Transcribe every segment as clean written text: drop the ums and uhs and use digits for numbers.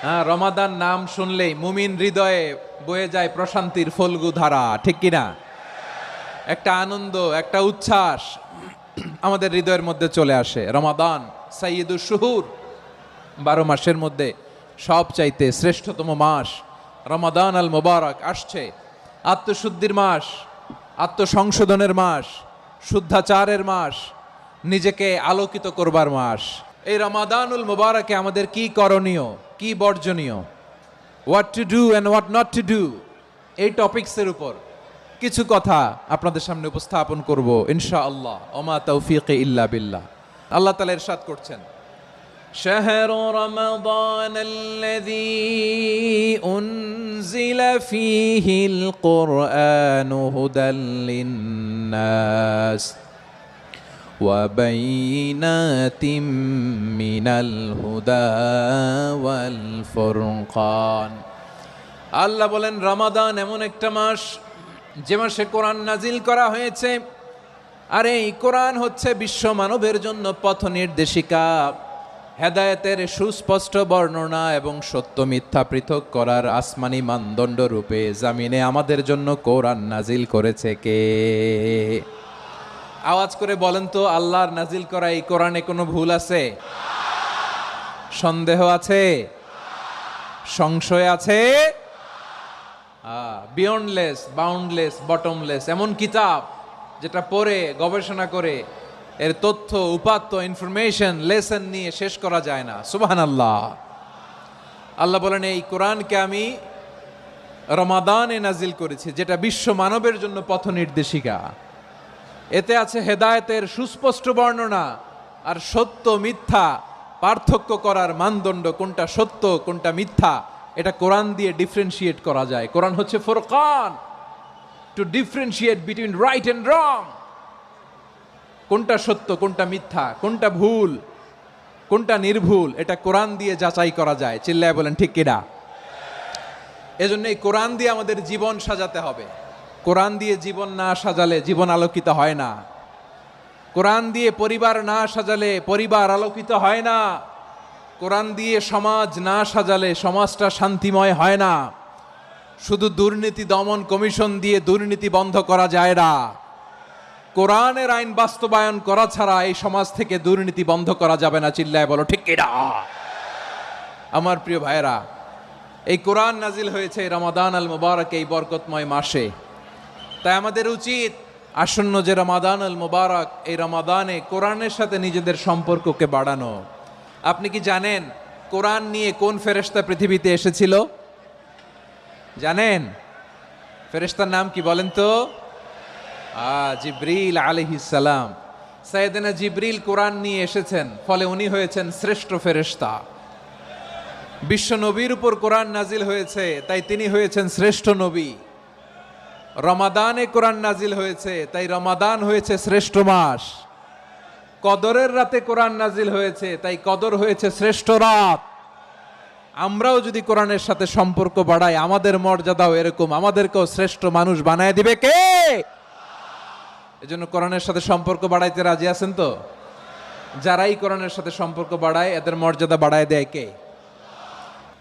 রমাদান নাম শুনলেই মুমিন হৃদয়ে বয়ে যায় প্রশান্তির ফল্গু ধারা, ঠিক কিনা? একটা আনন্দ, একটা উচ্ছ্বাস আমাদের হৃদয়ের মধ্যে চলে আসে। রমাদান সাইয়্যিদুশ শুহুর, 12 মাসের মধ্যে সবচাইতে শ্রেষ্ঠতম মাস রমাদান আল মুবারক আসছে। আত্মশুদ্ধির মাস, আত্মসংশোধনের মাস, শুদ্ধাচারের মাস, নিজেকে আলোকিত করবার মাস। এই রমাদানুল মুবারকে আমাদের কি করণীয়, কি বর্জনীয়, what to do and what not to do, এই টপিকসের উপর কিছু কথা আপনাদের সামনে উপস্থাপন করব ইনশাআল্লাহ। ওমা তৌফিক ইল্লা বিল্লাহ। আল্লাহ তাআলা ইরশাদ করছেন, شهر رمضان الذي أنزل فيه القرآن هدى للناس وبينات من الهدى والفرقان। আল্লাহ বলেন রমাদান এমন একটা মাস যে মাসে কোরআন নাজিল করা হয়েছে, আর এই কোরআন হচ্ছে বিশ্ব মানবের জন্য পথ নির্দেশিকা, হেদায়েতের সুস্পষ্ট বর্ণনা এবং সত্য মিথ্যা পৃথক করার আসমানি মানদণ্ড রূপে জামিনে আমাদের জন্য কোরআন নাজিল করেছে কে? আওয়াজ করে বলেন তো, আল্লাহর নাজিল করা এই কোরআনে কোনো ভুল আছে? সন্দেহ আছে? সংশয় আছে? বিয়ন্ডলেস, বাউন্ডলেস, বটমলেস, এমন কিতাব যেটা পড়ে গবেষণা করে এর তথ্য, উপাত্ত, ইনফরমেশন, লেসন নিয়ে শেষ করা যায় না। সুবহানাল্লাহ। আল্লাহ বলেন এই কোরআনকে আমি রমাদানে নাজিল করেছি, যেটা বিশ্ব মানবের জন্য পথ নির্দেশিকা। এতে আছে হেদায়েতের সুস্পষ্ট বর্ণনা আর সত্য মিথ্যা পার্থক্য করার মানদণ্ড, কোনটা সত্য কোনটা মিথ্যা এটা কোরআন দিয়ে ডিফারেন্সিয়েট করা যায়। কোরআন হচ্ছে Furqan, to differentiate between right and wrong. কোনটা সত্য কোনটা মিথ্যা, কোনটা ভুল কোনটা নির্ভুল, এটা কোরআন দিয়ে যাচাই করা যায়। চিল্লায় বলেন ঠিক কিনা? এজন্য এই কোরআন দিয়ে আমাদের জীবন সাজাতে হবে। কোরআন দিয়ে জীবন না সাজালে জীবন আলোকিত হয় না। কোরআন দিয়ে পরিবার না সাজালে পরিবার আলোকিত হয় না। কোরআন দিয়ে সমাজ না সাজালে সমাজটা শান্তিময় হয় না। শুধু দুর্নীতি দমন কমিশন দিয়ে দুর্নীতি বন্ধ করা যায় না। কোরআনের আইন বাস্তবায়ন করা ছাড়া এই সমাজ থেকে দুর্নীতি বন্ধ করা যাবে না। চিল্লায় বলো ঠিক কিনা? আমার প্রিয় ভাইয়েরা, এই কোরআন নাজিল হয়েছে রমাদান আল মুবারক, এই বরকতময় মাসে। তাই আমাদের উচিত আসন্ন যে রমাদান আল মুবারক, এই রমাদানে কোরআনের সাথে নিজেদের সম্পর্ককে বাড়ানো। আপনি কি জানেন কোরআন নিয়ে কোন ফেরেশতা পৃথিবীতে এসেছিল? জানেন ফেরেশতার নাম কি বলেন তো? জিবরিল আলাইহিস সালাম। সাইয়েদনা জিবরিল কোরআন নিয়ে এসেছেন, ফলে উনি হয়েছেন শ্রেষ্ঠ ফেরেশতা। বিশ্ব নবীর উপর কোরআন নাজিল হয়েছে, তাই তিনি হয়েছেন শ্রেষ্ঠ নবী। রমাদানে কোরআন নাজিল হয়েছে, তাই রমাদান হয়েছে শ্রেষ্ঠ মাস। কদরের রাতে কোরআন নাজিল হয়েছে, তাই কদর হয়েছে শ্রেষ্ঠ রাত। আমরাও যদি কোরআনের সাথে সম্পর্ক বাড়াই, আমাদের মর্যাদাও এরকম, আমাদেরকেও শ্রেষ্ঠ মানুষ বানায় দিবে কে? এজন্য কোরআনের সাথে সম্পর্ক বাড়াইতে রাজি আছেন তো? যারাই কোরআনের সাথে সম্পর্ক বাড়ায় এদের মর্যাদা বাড়ায় দেয় কে?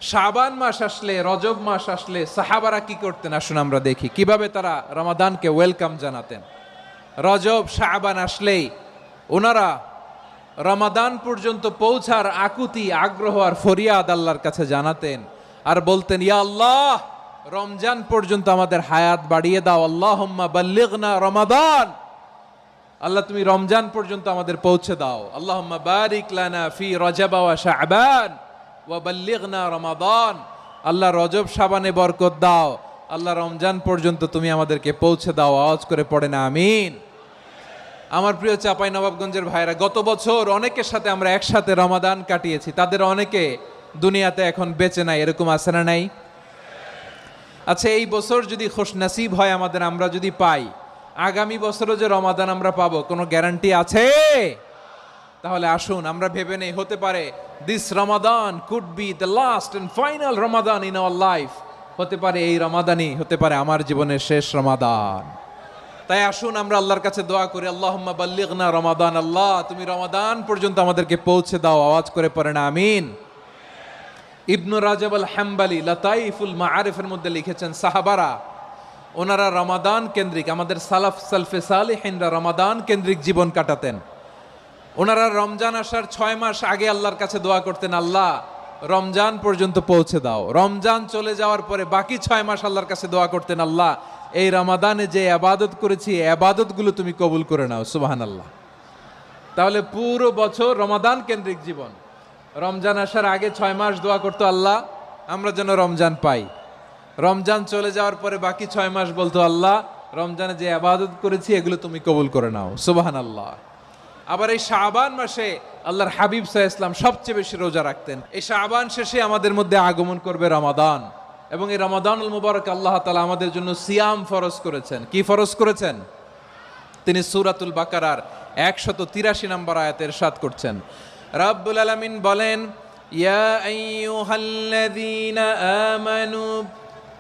শাবান মাস আসলে, রজব মাস আসলে সাহাবারা কি করতেন আসুন আমরা দেখি কিভাবে তারা রমাদানকে ওয়েলকাম জানাতেন। রজব শাবান আসলেই ওনারা রমাদান পর্যন্ত পৌঁছার আকুতি, আগ্রহ আর ফরিয়াদ আল্লাহর কাছে জানাতেন আর বলতেন, ইয়া আল্লাহ, রমজান পর্যন্ত আমাদের হায়াত বাড়িয়ে দাও। আল্লাহুম্মা বাল্লিগনা রমাদান, আল্লাহ তুমি রমজান পর্যন্ত আমাদের পৌঁছে দাও। আল্লাহুম্মা বারিক লানা ফি রজব ওয়া শাবান ওয়া বাল্লিগনা রমাদান, আল্লাহ রজব শাবানে বরকত দাও, আল্লাহ রমজান পর্যন্ত তুমি আমাদেরকে পৌঁছে দাও। আওয়াজ করে পড়ে না আমিন। আমার প্রিয় চাঁপাইনবাবগঞ্জের ভাইরা, গত বছর অনেকের সাথে আমরা একসাথে রমাদান কাটিয়েছি, তাদের অনেকে দুনিয়াতে এখন বেঁচে নাই, এরকম আছে না নাই? আচ্ছা, এই বছর যদি খুশনসিব হয় আমাদের, আমরা যদি পাই, আগামী বছরও যে রমাদান আমরা পাবো কোনো গ্যারান্টি আছে? তাহলে আসুন আমরা ভেবে নেই, হতে পারে this Ramadan could be the last and final Ramadan in our life. হতে পারে এই রমাদানই হতে পারে আমার জীবনের শেষ রমাদান। তাই আসুন আমরা আল্লাহর কাছে দোয়া করি, আল্লাহুম্মা বাল্লিগনা রমাদান, আল্লাহ তুমি রমাদান পর্যন্ত আমাদেরকে পৌঁছে দাও। আওয়াজ করে পড়েন আমিন। ইবনু রাজাব আল হাম্বালি লাতাইফুল মাআরিফের মধ্যে লিখেছেন, সাহাবারা ওনারা রমাদান কেন্দ্রিক, আমাদের সালফে সালেহিনরা রমাদান কেন্দ্রিক জীবন কাটাতেন। ওনারা রমজান আসার 6 মাস আগে আল্লাহর কাছে দোয়া করতেন, আল্লাহ রমজান পর্যন্ত পৌঁছে দাও। রমজান চলে যাওয়ার পরে বাকি 6 মাস আল্লাহর কাছে দোয়া করতেন, আল্লাহ এই রমাদানে যে আবাদত করেছি আবাদতগুলো তুমি কবুল করে নাও। সুবহানাল্লাহ। তাহলে পুরো বছর রমাদান কেন্দ্রিক জীবন। রমজান আসার আগে 6 মাস দোয়া করতো, আল্লাহ আমরা যেন রমজান পাই। রমজান চলে যাওয়ার পরে বাকি 6 মাস বলতো, আল্লাহ রমজানে যে আবাদত করেছি এগুলো তুমি কবুল করে নাও। সুবহানাল্লাহ। আবার এই শাবান মাসে আল্লাহর হাবিব সাল্লাল্লাহু আলাইহি ওয়াসাল্লাম সবচেয়ে বেশি রোজা রাখতেন। এই শাবান শেষে আমাদের মধ্যে আগমন করবে রমাদান, এবং এই রমাদানুল মুবারক আল্লাহ তাআলা আমাদের জন্য সিয়াম ফরজ করেছেন। কি ফরজ করেছেন? তিনি সূরাতুল বাকারার 183 নম্বর আয়াতে ইরশাদ করছেন, রাব্বুল আলামিন বলেন, ইয়া আইয়ুহাল্লাযীনা আমানু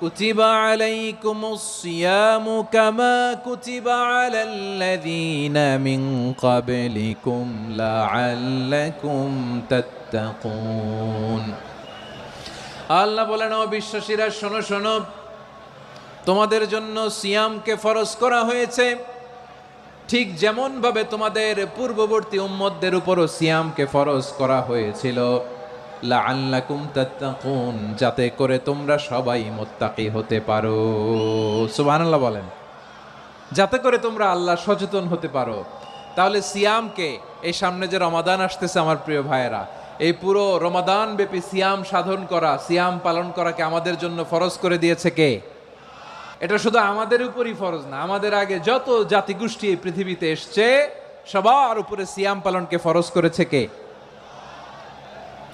কুতিবা আলাইকুমুস সিয়ামু কামা কুতিবা আলাল্লাযীনা মিন ক্বাবলিকুম লাআল্লাকুম তাত্তাকুন। আল্লাহ বলেন, ও বিশ্বাসীরা শোনো শোনো, তোমাদের জন্য সিয়ামকে ফরজ করা হয়েছে, ঠিক যেমন ভাবে তোমাদের পূর্ববর্তী উম্মতদের উপরও সিয়ামকে ফরজ করা হয়েছিল, লাআল্লাকুম তাত্তাকুন, যাতে করে তোমরা সবাই মুত্তাকি হতে পারো। সুবহানাল্লাহ বলেন, যাতে করে তোমরা আল্লাহ সচেতন হতে পারো। তাহলে সিয়ামকে, এই সামনে যে রমাদান আসতেছে আমার প্রিয় ভাইয়েরা, এই পুরো রমাদান ব্যাপী সিয়াম সাধন করা, সিয়াম পালন করাকে আমাদের জন্য ফরজ করে দিয়েছে কে? এটা শুধু আমাদের উপরই ফরজ না, আমাদের আগে যত জাতিগোষ্ঠী এই পৃথিবীতে এসছে সবার উপরে সিয়াম পালনকে ফরজ করেছে কে?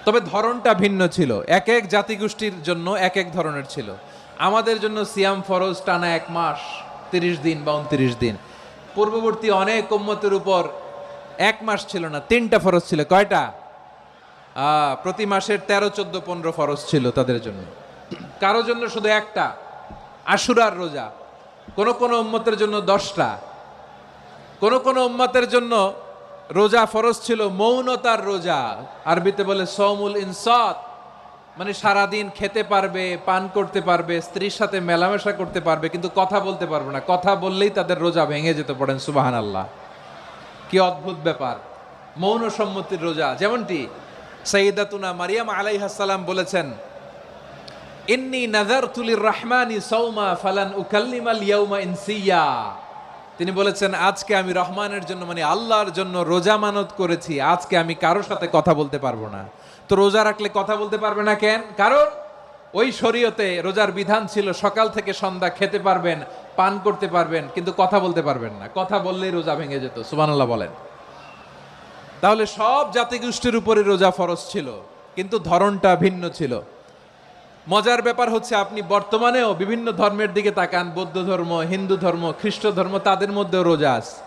তবে ধরনটা ভিন্ন ছিল, এক এক জাতিগোষ্ঠীর জন্য এক এক ধরনের ছিল। আমাদের জন্য সিয়াম ফরজ টানা 1 মাস 30 দিন বা 29 দিন। পূর্ববর্তী অনেক উম্মতের উপর 1 মাস ছিল না, 3টা ফরজ ছিল। কয়টা? প্রতি মাসের 13, 14, 15 ফরজ ছিল তাদের জন্য। কারো জন্য শুধু একটা, আশুরার রোজা। কোন কোন উম্মতের জন্য 10টা। কোন কোন উম্মতের জন্য রোজা ফরজ ছিল মৌনতার রোজা, আরবিতে বলে সওমুল ইনসাত, মানে সারাদিন খেতে পারবে, পান করতে পারবে, স্ত্রীর সাথে মেলামেশা করতে পারবে, কিন্তু কথা বলতে পারবে না। কথা বললেই তাদের রোজা ভেঙে যেতে। পড়েন সুবহানাল্লাহ। কি অদ্ভুত ব্যাপার, মৌন সম্মতির রোজা। যেমনটি সাইয়্যিদাতুনা মারিয়াম আলাইহিস সালাম বলেছেন, ইন্নী নাযারতু লির-রাহমানি সাওমা ফালান উকাল্লিমাল ইয়াওমা ইনসিয়া। তিনি বলেছেন, আজকে আমি রহমানের জন্য, মানে আল্লাহর জন্য রোজা মানত করেছি, আজকে আমি কারোর সাথে কথা বলতে পারবো না। তো রোজা রাখলে কথা বলতে পারবে না কেন? কারণ ওই শরীয়তে রোজার বিধান ছিল সকাল থেকে সন্ধ্যা খেতে পারবেন, পান করতে পারবেন, কিন্তু কথা বলতে পারবেন না। কথা বললেই রোজা ভেঙে যেত। সুবহানাল্লাহ বলেন। তাহলে সব জাতিগোষ্ঠীর উপরে রোজা ফরজ ছিল, কিন্তু ধরনটা ভিন্ন ছিল। মজার ব্যাপার হচ্ছে, আপনি বর্তমানেও বিভিন্ন ধর্মের দিকে তাকান, বৌদ্ধ ধর্ম, হিন্দু ধর্ম, খ্রিস্ট ধর্ম, তাদের মধ্যেও রোজা আছে।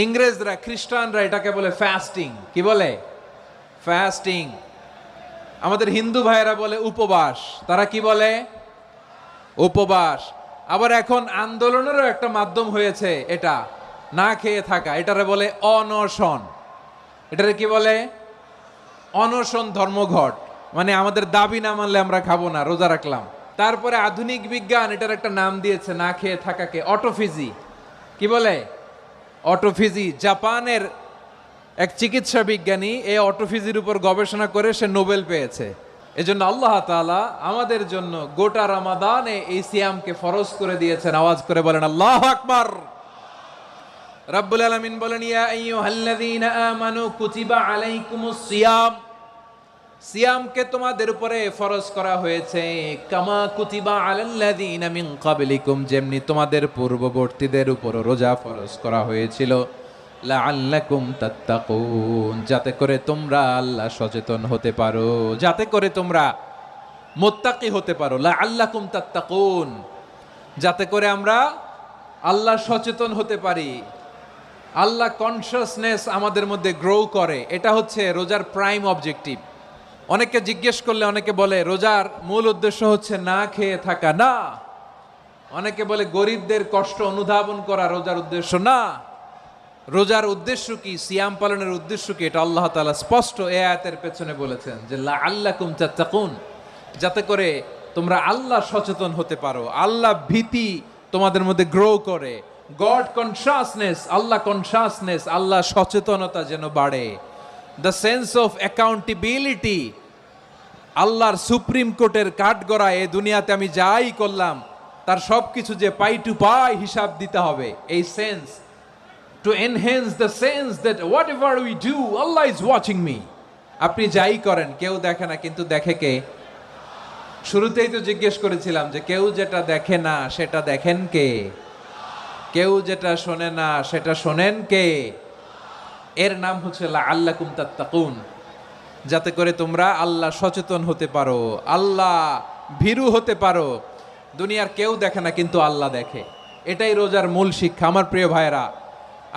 ইংরেজরা, খ্রিস্টানরা এটাকে বলে ফাস্টিং। কি বলে? ফাস্টিং। আমাদের হিন্দু ভাইয়েরা বলে উপবাস। তারা কি বলে? উপবাস। আবার এখন আন্দোলনেরও একটা মাধ্যম হয়েছে এটা, না খেয়ে থাকা। এটারে বলে অনশন। এটারে কি বলে? অনশন ধর্মঘট। মানে আমাদের দাবি না মানলে আমরা খাবো না, রোজা রাখলাম। তারপরে আধুনিক বিজ্ঞান এটার একটা নাম দিয়েছে না খেয়ে থাকাকে, অটোফিজি। কি বলে? অটোফিজি। জাপানের এক চিকিৎসা বিজ্ঞানী এই অটোফিজির উপর গবেষণা করে সে নোবেল পেয়েছে। এজন্য আল্লাহ তাআলা আমাদের জন্য গোটা রমাদানে এই সিয়ামকে ফরজ করে দিয়েছেন। আওয়াজ করে বলেন আল্লাহু আকবার। রাব্বুল আলামিন বলেন, ইয়া আইয়ুহাল্লাযীনা আমানু কুতিবা আলাইকুমুস সিয়াম, সিয়ামকে তোমাদের উপরে ফরজ করা হয়েছে, কামা কুতিবা আলাল্লাযীনা মিন ক্বাবলিকুম, যেমনি তোমাদের পূর্ববর্তীদের উপর রোজা ফরজ করা হয়েছিল, লাআল্লাকুম তাত্তাকুন, যাতে করে তোমরা আল্লাহ সচেতন হতে পারো, যাতে করে তোমরা মুত্তাকি হতে পারো। লাআল্লাকুম তাত্তাকুন, যাতে করে আমরা আল্লাহ সচেতন হতে পারি, আল্লাহ কনসিয়াসনেস আমাদের মধ্যে গ্রো করে। এটা হচ্ছে রোজার প্রাইম অবজেক্টিভ। অনেকে জিজ্ঞেস করলে অনেকে বলে রোজার মূল উদ্দেশ্য হচ্ছে না খেয়ে থাকা। না। অনেকে বলে গরিবদের কষ্ট অনুধাবন করা রোজার উদ্দেশ্য। না। রোজার উদ্দেশ্য কি, সিয়াম পালনের উদ্দেশ্য কি, এটা আল্লাহ তাআলা স্পষ্ট এই আয়াতের পেছনে বলেছেন যে লাআল্লাকুম তাত্তাকুন, যাতে করে তোমরা আল্লাহ সচেতন হতে পারো, আল্লাহ ভীতি তোমাদের মধ্যে গ্রো করে, গড কনসাসনেস, আল্লাহ কনসাসনেস, আল্লাহ সচেতনতা যেন বাড়ে, দ্য সেন্স অফ অ্যাকাউন্টেবিলিটি, আল্লাহর সুপ্রিম কোর্টের কাঠগড়ায় এ দুনিয়াতে আমি যাই করলাম তার সব কিছু যে পাই টু পাই হিসাব দিতে হবে, এই sense, to enhance the sense that what ever we do Allah is watching me. আপনি যাই করেন কেউ দেখে না, কিন্তু দেখে কে? শুরুতেই তো জিজ্ঞেস করেছিলাম যে কেউ যেটা দেখে না সেটা দেখেন কে? কেউ যেটা শোনে না সেটা শোনেন কে? এর নাম হচ্ছে লাআল্লাকুম তাত্তাকুন, যাতে করে তোমরা আল্লাহ সচেতন হতে পারো, আল্লাহ ভীরু হতে পারো। দুনিয়ার কেউ দেখে না, কিন্তু আল্লাহ দেখে। এটাই রোজার মূল শিক্ষা। আমার প্রিয় ভাইরা,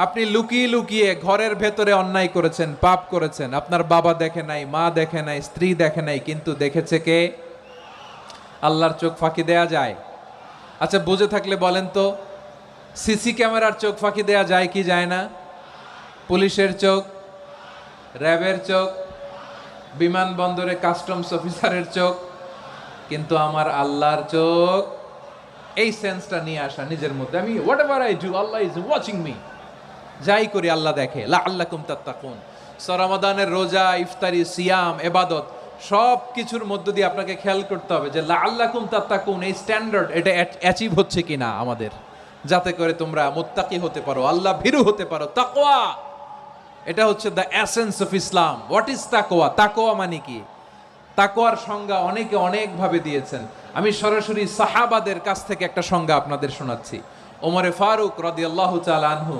আপনি লুকিয়ে লুকিয়ে ঘরের ভেতরে অন্যায় করেছেন, পাপ করেছেন, আপনার বাবা দেখে নাই, মা দেখে নাই, স্ত্রী দেখে নাই, কিন্তু দেখেছে কে? আল্লাহর চোখ ফাঁকি দেয়া যায়? আচ্ছা, বুঝে থাকলে বলেন তো, সিসি ক্যামেরার চোখ ফাঁকি দেয়া যায় কি যায় না? পুলিশের চোখ, র্যাবের চোখ, বিমানবন্দরে কাস্টমস অফিসারের চোখ, কিন্তু আমার আল্লাহর চোখ। এই সেন্সটা নিয়ে আসা নিজের মধ্যে, আমি what ever I do Allah is watching me, যাই করি আল্লাহ দেখে। লাআল্লাকুম তাত্তাকুন। রমাদানের রোজা, ইফতারি, সিয়াম, ইবাদত সব কিছুর মধ্য দিয়ে আপনাকে খেয়াল করতে হবে যে লাআল্লাকুম তাত্তাকুন এই স্ট্যান্ডার্ড এটা অ্যাচিভ হচ্ছে কিনা আমাদের, যাতে করে তোমরা মুত্তাকি হতে পারো, আল্লাহ ভীরু হতে পারো। তাকওয়া, এটা হচ্ছে the essence of Islam. What is তাকওয়া? তাকওয়া মানে কি? তাকওয়ার সংজ্ঞা অনেকে অনেকভাবে দিয়েছেন। আমি সরাসরি সাহাবাদের কাছ থেকে একটা সংজ্ঞা আপনাদের শোনাচ্ছি। ওমরে ফারুক রাদিয়াল্লাহু তাআলা আনহু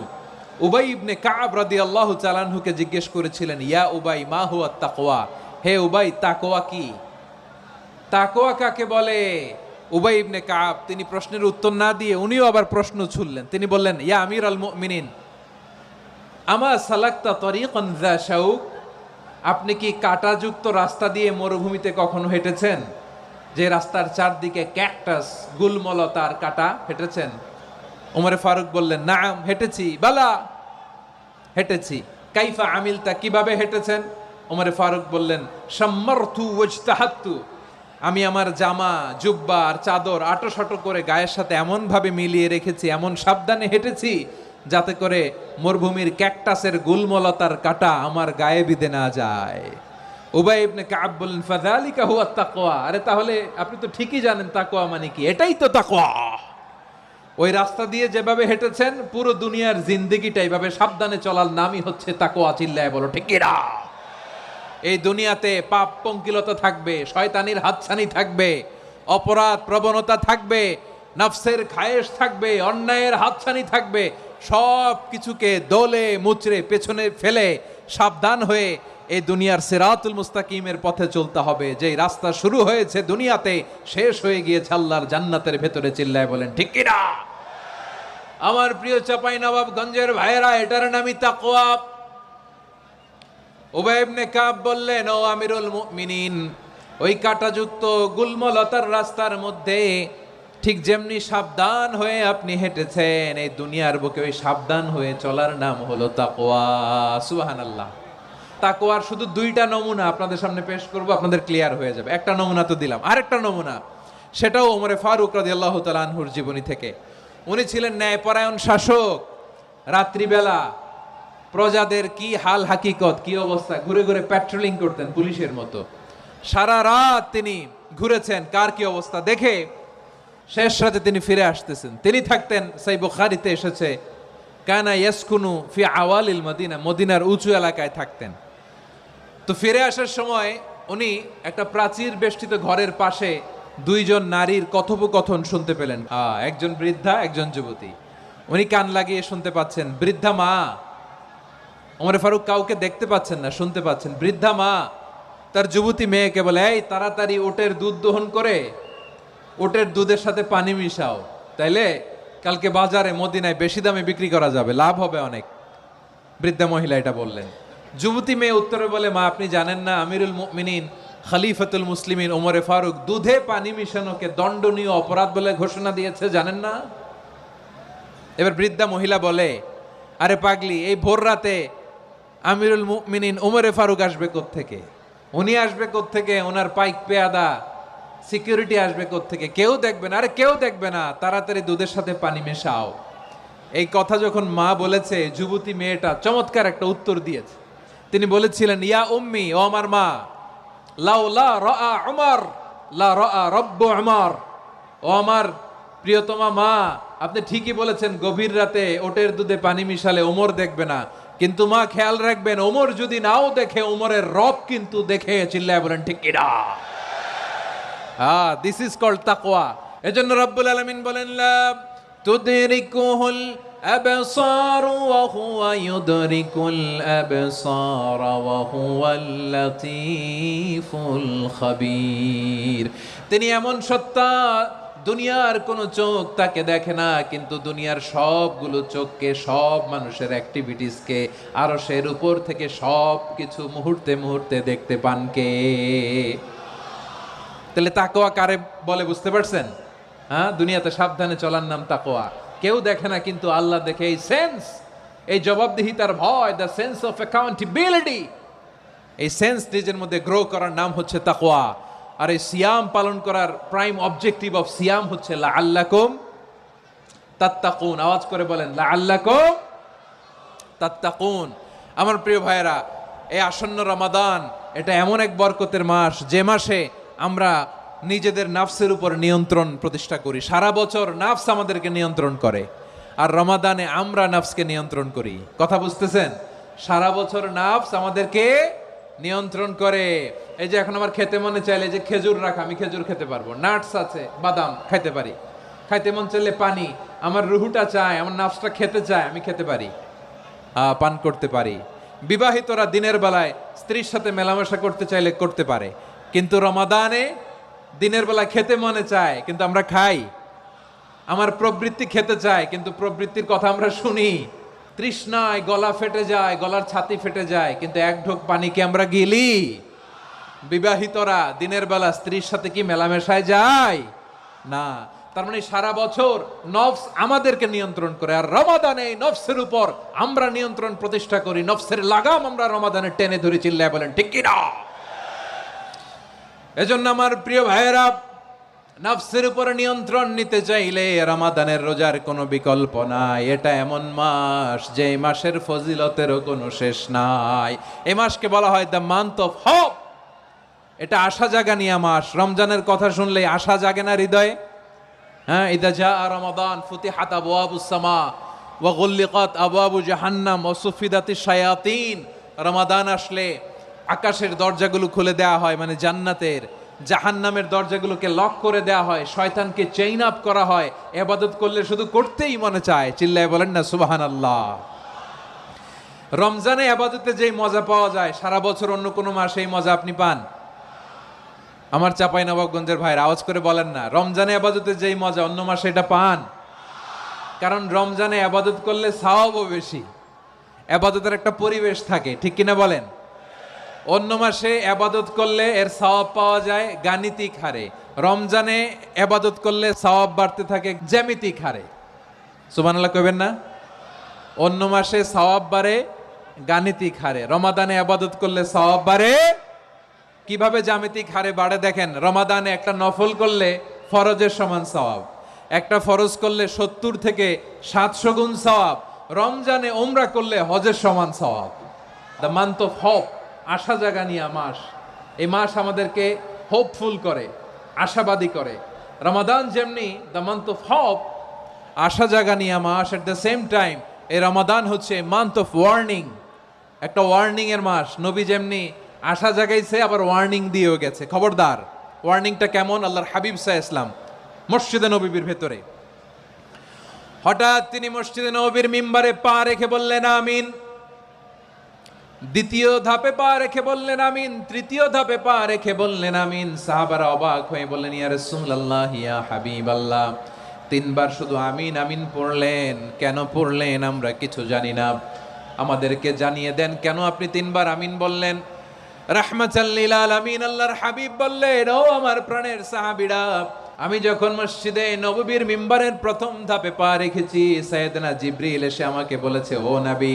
উবাই ইবনে কাব রাদিয়াল্লাহু তাআলা আনহুকে জিজ্ঞেস করেছিলেন, ইয়া উবাই মা হুয়া তাকওয়া, হে উবাই তাকওয়া কি? তাকওয়া কাকে বলে? উবাই ইবনে কাব তিনি প্রশ্নের উত্তর না দিয়ে উনিও আবার প্রশ্ন ছুড়লেন। তিনি বললেন, ইয়া আমিরাল মুমিনিন আমা সালাকতা তরিকান যা শাউক, আপনি কি কাঁটাযুক্ত রাস্তা দিয়ে মরুভূমিতে কখনো হেঁটেছেন? যে রাস্তার চারদিকে ক্যাকটাস, গুলমলতার কাঁটা, হেঁটেছেন? ওমরে ফারুক বললেন, নাম, হেঁটেছি। বালা, হেঁটেছি। কাইফা আমিলতা, কিভাবে হেঁটেছেন? ওমরে ফারুক বললেন, শাম্মারতু ওয়াজতাহাত্তু, আমি আমার জামা, জুব্বা আর চাদর আটোসাটো করে গায়ের সাথে এমন ভাবে মিলিয়ে রেখেছি, এমন সাবধানে হেঁটেছি যাতে করে মরুভূমির ক্যাকটাসের গুলমলতার কাঁটা আমার গায়ে বিঁধে না যায়। উবাই ইবনে কাব বললেন, ফাযালিকা হুয়া তাকওয়া, আরে তাহলে আপনি তো ঠিকই জানেন তাকওয়া মানে কি, এটাই তো তাকওয়া। ওই রাস্তা দিয়ে যেভাবে হেঁটেছেন পুরো দুনিয়ার জিন্দেগিটা এইভাবে সাবধানে চলার নামই হচ্ছে তাকওয়া। চিল্লায় বলো ঠিক কিনা? এই দুনিয়াতে পাপ পঙ্কিলতা থাকবে, শয়তানির হাতছানি থাকবে, অপরাধ প্রবণতা থাকবে, নফসের খায়েশ থাকবে, অন্যায়ের হাতছানি থাকবে, সব কিছুকে দোলে মুচড়ে পেছনে ফেলে সাবধান হয়ে এই দুনিয়ার সিরাতুল মুস্তাকিমের পথে চলতে হবে। যেই রাস্তা শুরু হয়েছে দুনিয়াতে, শেষ হয়ে গিয়েছে আল্লাহর জান্নাতের ভেতরে। চিল্লায় বলেন ঠিক কিনা? আমার প্রিয় চাঁপাইনবাবগঞ্জের ভাইয়েরা, এটার নামই তাকওয়া। উবাই ইবনে কাব বললেন, ও আমিরুল মুমিনিন, ওই কাঁটাযুক্ত গুলমলতার রাস্তার মধ্যে ঠিক যেমনি সাবধান হয়ে আপনি হেঁটেছেন, এই দুনিয়ার বুকে ওই সাবধান হয়ে চলার নাম হলো তাকওয়া। সুবহানাল্লাহ। তাকওয়ার শুধু দুইটা নমুনা আপনাদের সামনে পেশ করব, আপনাদের ক্লিয়ার হয়ে যাবে। একটা নমুনা তো দিলাম, আরেকটা নমুনা, সেটাও ওমরে ফারুক রাদিয়াল্লাহু তাআলা আনহুর জীবনী থেকে। উনি ছিলেন ন্যায়পরায়ণ শাসক। রাত্রিবেলা প্রজাদের কি হাল হাকিকত, কি অবস্থা, ঘুরে ঘুরে প্যাট্রোলিং করতেন পুলিশের মতো। সারা রাত তিনি ঘুরেছেন কার কি অবস্থা দেখে, শেষ রাতে তিনি ফিরে আসতেছেন। তিনি থাকতেন, সহিহ বুখারীতে এসেছে, কানা ইয়াসকুনু ফি আওয়ালিল মদিনা, মদিনার উঁচু এলাকায় থাকতেন। তো ফিরে আসার সময় উনি একটা প্রাচীর বেষ্টিত ঘরের পাশে দুইজন নারীর কথোপকথন শুনতে পেলেন। একজন বৃদ্ধা, একজন যুবতী। উনি কান লাগিয়ে শুনতে পাচ্ছেন। বৃদ্ধা মা, ওমর ফারুক কাউকে দেখতে পাচ্ছেন না, শুনতে পাচ্ছেন। বৃদ্ধা মা তার যুবতী মেয়েকে বলে, এই তাড়াতাড়ি ওটের দুধ দহন করে ওটের দুধের সাথে পানি মিশাও, তাইলে কালকে বাজারে মদিনায় বেশি দামে বিক্রি করা যাবে, লাভ হবে অনেক। বৃদ্ধা মহিলা এটা বললেন। যুবতী মেয়ে উত্তরে বলে, মা আপনি জানেন না আমিরুল মুমিনিন খলিফাতুল মুসলিমিন ওমরে ফারুক দুধে পানি মিশানোকে দণ্ডনীয় অপরাধ বলে ঘোষণা দিয়েছে, জানেন না? এবার বৃদ্ধা মহিলা বলে, আরে পাগলি, এই ভোর রাতে আমিরুল মুমিনিন ওমরে ফারুক আসবে কোত্থেকে? উনি আসবে কোত্থেকে? ওনার পাইক পেয়াদা সিকিউরিটি আসবে কোত্থেকে? কেউ দেখবে না। আরে কেউ দেখবে না, তাড়াতাড়ি দুধের সাথে পানি মেশাও। এই কথা যখন মা বলেছে, যুবতী মেয়েটা চমৎকার একটা উত্তর দিয়েছে। তিনি বলেছিলেন, ইয়া উম্মি, ও আমার মা, লাউ লা রাআ উমর লা রাআ রব্বু উমর। ও আমার প্রিয়তমা মা, আপনি ঠিকই বলেছেন, গভীর রাতে ওটের দুধে পানি মিশালে ওমর দেখবে না, কিন্তু মা খেয়াল রাখবেন, ওমর যদি নাও দেখে, ওমরের রব কিন্তু দেখে। চিল্লায় বলেন ঠিক কিনা? দিস ইজ কল্ড তাকওয়া। এজন্য রব্বুল আলামিন বলেন, লা তুদরিকুহুল আবসার ওয়া হুয়া ইউদরিকুল আবসার ওয়া হুয়াল লাতীফুল খাবীর। তিনি এমন সত্তা, দুনিয়ার কোনো চোখ তাকে দেখে না, কিন্তু দুনিয়ার সবগুলো চোখকে, সব মানুষের অ্যাক্টিভিটিসকে, আরশের উপর থেকে সব কিছু মুহূর্তে মুহূর্তে দেখতে পান কে? তাহলে তাকওয়া কারে বলে বুঝতে পারছেন? দুনিয়াতে সাবধানে চলার নাম তাকওয়া। কেউ দেখে না, কিন্তু আল্লাহ দেখে। এই সেন্স, এই জবাবদিহিতার ভয়, দ্য সেন্স অফ অ্যাকাউন্টেবিলিটি, এই সেন্স নিজের মধ্যে গ্রো করার নাম হচ্ছে তাকওয়া। আর এই সিয়াম পালন করার প্রাইম অবজেক্টিভ অফ সিয়াম হচ্ছে লাআল্লাকুম তাত্তাকুন। আওয়াজ করে বলেন, লাআল্লাকুম তাত্তাকুন। আমার প্রিয় ভাইয়েরা, এই আসন্ন রমাদান, এটা এমন এক বরকতের মাস, যে মাসে আমরা নিজেদের নাফসের উপর নিয়ন্ত্রণ প্রতিষ্ঠা করি। সারা বছর নাফস আমাদেরকে নিয়ন্ত্রণ করে, আর রমাদানে আমরা নাফসকে নিয়ন্ত্রণ করি। কথা বুঝতেছেন? সারা বছর নাফস আমাদেরকে নিয়ন্ত্রণ করে। এই যে এখন আমার খেতে মনে চাইলে যে খেজুর রাখ, আমি খেজুর খেতে পারবো, নাটস আছে, বাদাম খাইতে পারি। খাইতে মন চাইলে পানি, আমার রুহুটা চায়, আমার নাফসটা খেতে চায়, আমি খেতে পারি, পান করতে পারি। বিবাহিতরা দিনের বেলায় স্ত্রীর সাথে মেলামেশা করতে চাইলে করতে পারে, কিন্তু রমাদানে দিনের বেলা খেতে মনে চায়, কিন্তু আমরা খাই। আমার প্রবৃত্তি খেতে চায়, কিন্তু প্রবৃত্তির কথা আমরা শুনি। তৃষ্ণায় গলা ফেটে যায়, গলার ছাতি ফেটে যায়, কিন্তু এক ঢোক পানিকে আমরা গিলি। বিবাহিতরা দিনের বেলা স্ত্রীর সাথে কি মেলামেশায় যায়? না। তার মানে সারা বছর নফস আমাদেরকে নিয়ন্ত্রণ করে, আর রমাদানে এই নফসের উপর আমরা নিয়ন্ত্রণ প্রতিষ্ঠা করি। নফসের লাগাম আমরা রমাদানে টেনে ধরে। চিল্লায় বলেন ঠিক কিনা? এজন্য আমার প্রিয় ভাইয়েরা, নফসের উপরে নিয়ন্ত্রণ নিতে চাইলে রমাদানের রোজার কোনো বিকল্প নাই। এটা এমন মাস, যে মাসের ফজিলতেরও কোনো শেষ নাই। এই মাসকে বলা হয় দ্য মান্থ অফ হোপ। এটা আশা জাগানিয়া মাস। রমজানের কথা শুনলেই আশা জাগে না হৃদয়ে? ইদা জাআ রমাদান ফুতিহাত আবওয়াবুস সামা ওয়া গুল্লিকাত আবওয়াবু জাহান্নাম ওয়া সুফিদাতিশ শায়াতিন। রমাদান আসলে আকাশের দরজাগুলো খুলে দেওয়া হয়, মানে জান্নাতের। জাহান্নামের দরজাগুলোকে লক করে দেওয়া হয়, শয়তানকে চেইন আপ করা হয়। ইবাদত করলে শুধু করতেই মনে চায়। চিল্লায় বলেন না সুবহানাল্লাহ। রমজানে ইবাদতে যেই মজা পাওয়া যায়, সারা বছর অন্য কোনো মাসে এই মজা আপনি পান? আমার চাঁপাইনবাবগঞ্জের ভাইরা আওয়াজ করে বলেন না, রমজানে ইবাদতে যেই মজা অন্য মাসে এটা পান? কারণ রমজানে ইবাদত করলে সওয়াবও বেশি, ইবাদতের একটা পরিবেশ থাকে, ঠিক কিনা বলেন? অন্য মাসে ইবাদত করলে এর সওয়াব পাওয়া যায় গাণিতিক হারে, রমজানে ইবাদত করলে সওয়াব বাড়তে থাকে জ্যামিতিক হারে। সুবহানাল্লাহ কইবেন না? অন্য মাসে সওয়াব বাড়ে গাণিতিক হারে, রমাদানে ইবাদত করলে সওয়াব বাড়ে কিভাবে? জ্যামিতিক হারে বাড়ে। দেখেন, রমাদানে একটা নফল করলে ফরজের সমান সওয়াব, একটা ফরজ করলে 70 থেকে 700 গুণ সওয়াব, রমজানে উমরা করলে হজের সমান সওয়াব। দ্য মান্থ অফ হোপ, আশা জাগানিয়া মাস। এই মাস আমাদেরকে হোপফুল করে, আশাবাদী করে। রমাদান যেমনি দ্য মান্থ অফ হোপ, আশা জাগানিয়া মাস, এট দ্য সেম টাইম এই রমাদান হচ্ছে মান্থ অফ ওয়ার্নিং, একটা ওয়ার্নিং এর মাস। নবী যেমনি আশা জাগাইছে, আবার ওয়ার্নিং দিয়েও গেছে, খবরদার। ওয়ার্নিংটা কেমন? আল্লাহর হাবিব সাল্লাল্লাহু আলাইহি ওয়াসাল্লাম মসজিদে নববীর ভেতরে, হঠাৎ তিনি মসজিদে নববীর মিম্বারে পা রেখে বললেন আমিন। দ্বিতীয় ধাপে পা রেখে বললেন আমিন, তৃতীয় ধাপে পা রেখে বললেন আমিন। সাহাবারা অবাক হয়ে বললেন, ইয়া রাসূলুল্লাহ, ইয়া হাবিবাল্লাহ, 3 বার শুধু আমিন আমিন পড়লেন, কেন পড়লেন আমরা কিছু জানি না, আমাদেরকে জানিয়ে দেন কেন আপনি 3 বার আমিন বললেন। রাহমাতাল লিল আলামিন আল্লাহর হাবিব বললেন, ও আমার প্রাণের সাহাবীরা, আমি যখন মসজিদে নববীর মিম্বারের প্রথম ধাপে পা রেখেছি, সাইয়েদনা জিবরিল এসে আমাকে বলেছে, ও নবী,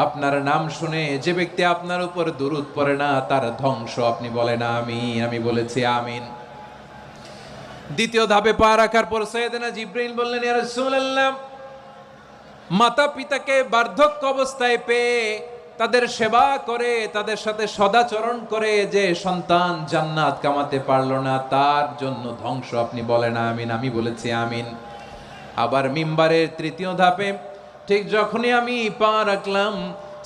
আপনার নাম শুনে যে ব্যক্তি আপনার উপর দুরূদ পড়ে না, তার ধ্বংস। আপনি বলেন আমিন। আমি বলেছি আমিন। দ্বিতীয় ধাপে পা রাখার পর সাইয়েদনা জিবরাইল বললেন, ইয়া রাসূলুল্লাহ, মাতা পিতাকে বার্ধক্য অবস্থায় পেয়ে তাদের সেবা করে, তাদের সাথে সদাচরণ করে যে সন্তান জান্নাত কামাতে পারলো না, তার জন্য ধ্বংস আপনি বলেন আমিন। আমি বলেছি আমিন। আবার মিম্বারের তৃতীয় ধাপে ঠিক যখনই আমি পা রাখলাম,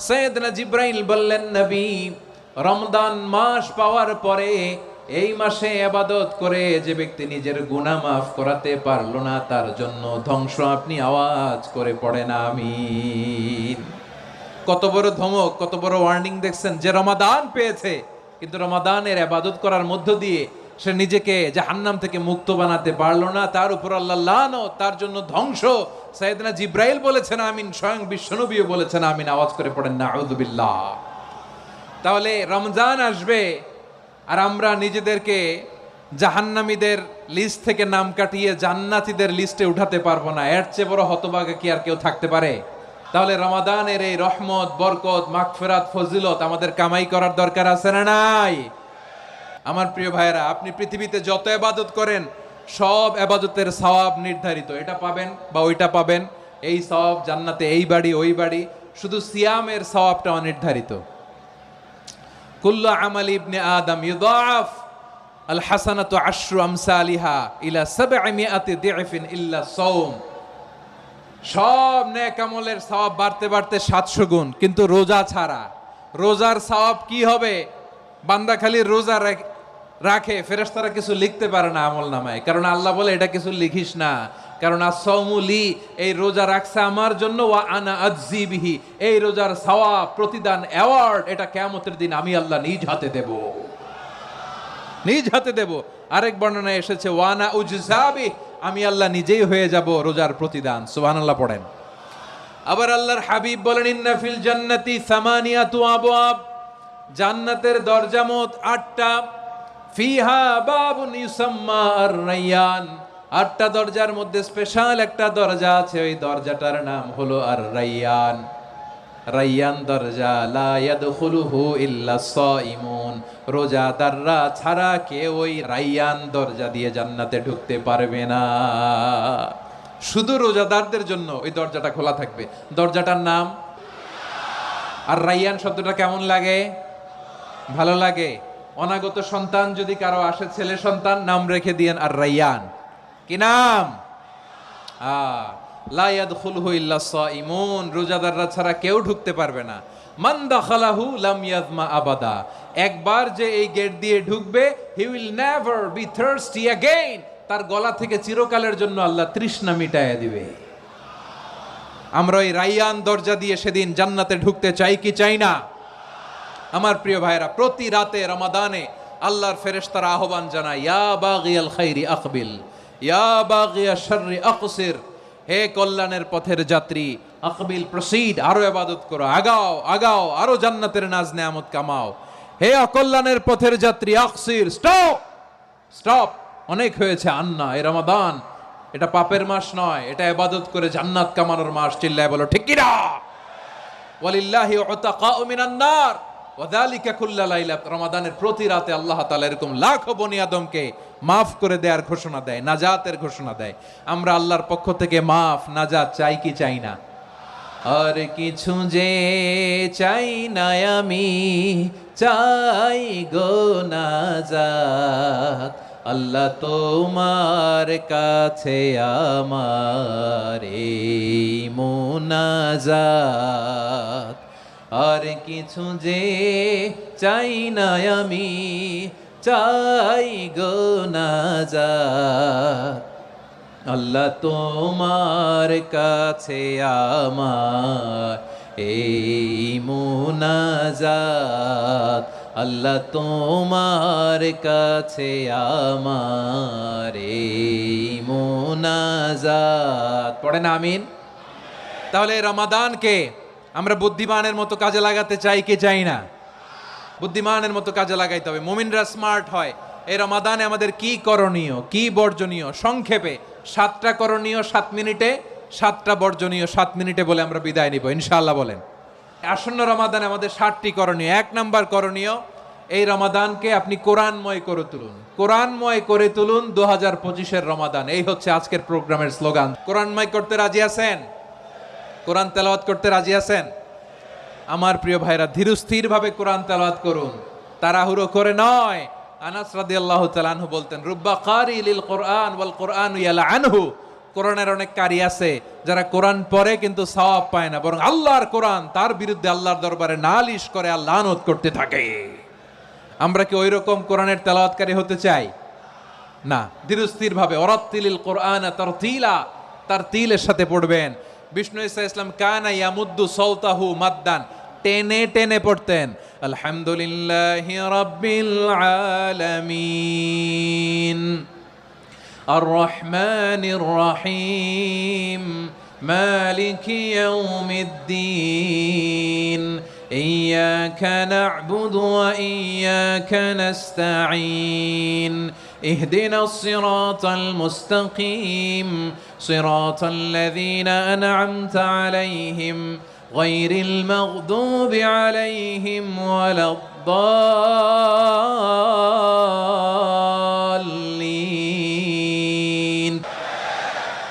সাইয়েদনা জিবরাইল বললেন, নবী, রমজান মাস পাওয়ার পরে এই মাসে ইবাদত করে যে ব্যক্তি নিজের গুনাহ মাফ করাতে পারলো না, তার জন্য ধ্বংস আপনি আওয়াজ করে পড়েন আমিন। কত বড় ধমক, কত বড় ওয়ার্নিং দেখছেন! যে রমাদান পেয়েছে কিন্তু রমাদানের ইবাদত করার মধ্য দিয়ে সে নিজেকে জাহান্নাম থেকে মুক্ত বানাতে পারলো না, তার উপর আল্লাহ লানত, তার জন্য ধ্বংস। সাইয়েদনা জিবরাইল বলেছেন আমিন, স্বয়ং বিশ্বনবীও বলেছেন আমিন। আওয়াজ করে পড়েন নাউযু বিল্লাহ। তাহলে রমজান আসবে আর আমরা নিজেদেরকে জাহান্নামীদের লিস্ট থেকে নাম কাটিয়ে জান্নাতীদের লিস্টে উঠাতে পারবো না। এর চেয়ে বড় হতভাগা কি আর কেউ থাকতে পারে? তাহলে রমাদানের এই রহমত, বরকত, মাগফিরাত, ফজিলত আমাদের কামাই করার দরকার আছে না নাই? আমার প্রিয় ভাইয়েরা, আপনি পৃথিবীতে যত ইবাদত করেন সব ইবাদতের সওয়াব নির্ধারিত। এটা পাবেন বা ওইটা পাবেন, এই সওয়াব জান্নাতে, এই বাড়ি ওই বাড়ি। শুধু সিয়ামের সওয়াবটা অনির্ধারিত। কুল্লু আমালি ইবনে আদম ইউদাফ আল হাসানাতু আশরু আমসালিহা ইলা 700 দিফিন ইল্লা সাওম। সব নেক আমলের সওয়াব বাড়তে বাড়তে 700 গুণ, কিন্তু রোজা ছাড়া। রোজার সওয়াব কি হবে? বান্দা খালি রোজা রাখে, ফেরেশতারা কিছু লিখতে পারে না আমল নামায়, কারণ আল্লাহ বলে এটা কিছু লিখিস না, কারণ as-সাওমুলি, এই রোজা রাখছে আমার জন্য, ওয়া আনা আজজি বিহি, এই রোজার সওয়াব, প্রতিদান, অ্যাওয়ার্ড এটা কিয়ামতের দিন আমি আল্লাহ নিজ হাতে দেব, নিজ হাতে দেব। আরেক বর্ণনায় এসেছে ওয়া আনা উজজাবি, আমি আল্লাহ নিজেই হয়ে যাব রোজার প্রতিদান। সুবহানাল্লাহ পড়েন। আবার আল্লাহর হাবিব বলেন, ইন্না ফিল জান্নাতি সামানিয়াতু আবওয়াব, জান্নাতের দরজা মোট 8টা। ফিহা বাবুন ইউসাম্মা আর-রায়্যান, 8টা দরজার মধ্যে স্পেশাল একটা দরজা আছে, ওই দরজাটার নাম হলো আর-রায়্যান। রায়্যান দরজা, লা ইয়াদখুলুহু ইল্লা সাইমুন, রোজাদাররা ছাড়া কেউ ওই রায়্যান দরজা দিয়ে জান্নাতে ঢুকতে পারবে না। শুধু রোজাদারদের জন্য ওই দরজাটা খোলা থাকবে। দরজাটার নাম আর রায়্যান। শব্দটা কেমন লাগে? ভালো লাগে। অনাগত সন্তান যদি কারো আসে, ছেলে সন্তান, নাম রেখে দিয়েন আর রায়্যান। কি নাম? লা ইয়াদখুলুহু ইল্লা সাইমুন, রোজাদাররা ছাড়া কেউ ঢুকতে পারবে না। মান দাখালাহু লাম ইয়াজমা আবাদা, একবার যে এই গেট দিয়ে ঢুকবে, he will never be thirsty again, তার গলা থেকে চিরকালের জন্য আল্লাহ তৃষ্ণা মিটাইয়া দিবে। আমরা ওই রায়্যান দরজা দিয়ে সেদিন জান্নাতে ঢুকতে চাই কি চাই না? আমার প্রিয় ভাইরা, প্রতি রাতে রমাদানে আল্লাহর ফেরেশতারা আহ্বান জানায়, ইয়া বাগিয়াল খাইরি আকবিল, ইয়া বাগিয়াশ শাররি আকসির, হে কল্যাণের পথের যাত্রী, আকবিল, প্রসিড, আরো ইবাদত করো, আগাও আগাও, আরো জান্নাতের নাজ নেয়ামত কামাও। হে অকল্যাণের পথের যাত্রী, আকসির, স্টপ স্টপ, অনেক হয়েছে। আন্না, এই রমাদান এটা পাপের মাস নয়, এটা ইবাদত করে জান্নাত কামানোর মাস। চিল্লায় বলো ঠিক কি না? ওয়ালিল্লাহি উতাকাউ মিনান নার ওয়াযালিকা কুল্লা লাইলা, রমাদানের প্রতি রাতে আল্লাহ তাআলা এরকম লাখো বনি আদমকে মাফ করে দেওয়ার ঘোষণা দেয়, নাজাতের ঘোষণা দেয়। আমরা আল্লাহর পক্ষ থেকে মাফ, নাজাত চাই কি চাই না? আর কিছু যে চাই না আমি, চাই গো নাজাত, আল্লাহ তোমার কাছে আমার এই মুনাজাত। আর কিছু যে চাই না আমি, চাই গো নাজাত, আল্লাহ তোমার কাছে আমার এই মুনাজাত, আল্লাহ তোমার কাছে আমার এই মুনাজাত। পড়েন আমিন। তাহলে রমাদানকে আমরা বুদ্ধিমানের মতো কাজে লাগাতে চাই কি চাই না? বুদ্ধিমানের মতো কাজে লাগাইতে হবে। মুমিনরা স্মার্ট হয়। এই রমাদানে আমাদের কি করণীয়, কি বর্জনীয়? সংক্ষেপে 7টা করণীয় 7 মিনিটে, 7টা বর্জনীয় 7 মিনিটে বলে আমরা বিদায় নিব ইনশাআল্লাহ। বলেন, আসন্ন রমাদানে আমাদের 7টি করণীয়। 1 নাম্বার করণীয়, এই রমাদানকে আপনি কোরআনময় করে তুলুন, কোরআনময় করে তুলুন 2025-এর রমাদান। এই হচ্ছে আজকের প্রোগ্রামের স্লোগান। কোরআনময় করতে রাজি আছেন? কোরআন তেলাওয়াত করতে রাজি আছেন? আমার প্রিয় ভাইরা, ধীরস্থির ভাবে কোরআন তেলাওয়াত করুন, তাড়াহুড়ো করে নয়। আনাস রাদিয়াল্লাহু তাআলা আনহু বলতেন, রুব্বা কারি লিল কোরআন ওয়াল কোরআন ইয়ালআনহু। কোরআনের অনেক কারি আছে যারা কোরআন পড়ে কিন্তু সওয়াব পায় না, বরং আল্লাহর কোরআন তার বিরুদ্ধে আল্লাহর দরবারে নালিশ করে আর লানত করতে থাকে। আমরা কি ওই রকম কোরআনের তেলাওয়াতকারী হতে চাই? না। ধীরস্থির ভাবে ওরাত্তিলিল কোরআন তারতিলা, তারতিলের সাথে পড়বেন। বিষ্ণু ঈসা ইসলাম কানা ইয়ামুদ্দু সাওতাহু মাদ্দান, টেনে টেনে পড়তেন। আলহামদুলিল্লাহি রাব্বিল আলামিন আর রহমানির রহিম মালিকি ইয়াউমিদ্দিন ইয়্যাকা না'বুদু ওয়া ইয়্যাকা নাস্তাঈন ইহদিনাস সিরাতাল মুস্তাকিম সিরাতাল লাযীনা আন'আমতা আলাইহিম গায়রিল মাগদুবি আলাইহিম ওয়ালাদ-দাল্লিন।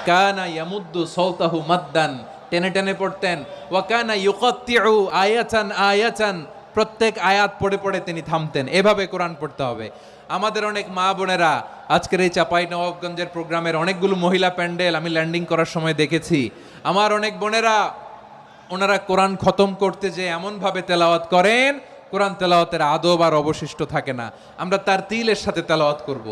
কানা ইয়ামুদ্দু সাওতাহু মাদ্দান, টেনে টেনে পড়তেন। ওয়া কানা ইউকাত্তিউ আয়াতান আয়াতান, প্রত্যেক আয়াত পড়ে পড়ে তিনি থামতেন। এভাবে কোরআন পড়তে হবে। আমাদের অনেক মা বোনেরা আজকের এই চাঁপাইনবাবগঞ্জের প্রোগ্রামের অনেকগুলো মহিলা প্যান্ডেল আমি ল্যান্ডিং করার সময় দেখেছি। আমার অনেক বোনেরা ওনারা কোরআন খতম করতে যে এমনভাবে তেলাওয়াত করেন, কোরআন তেলাওয়াতের আদব আর অবশিষ্ট থাকে না। আমরা তার তিলের সাথে তেলাওয়াত করব,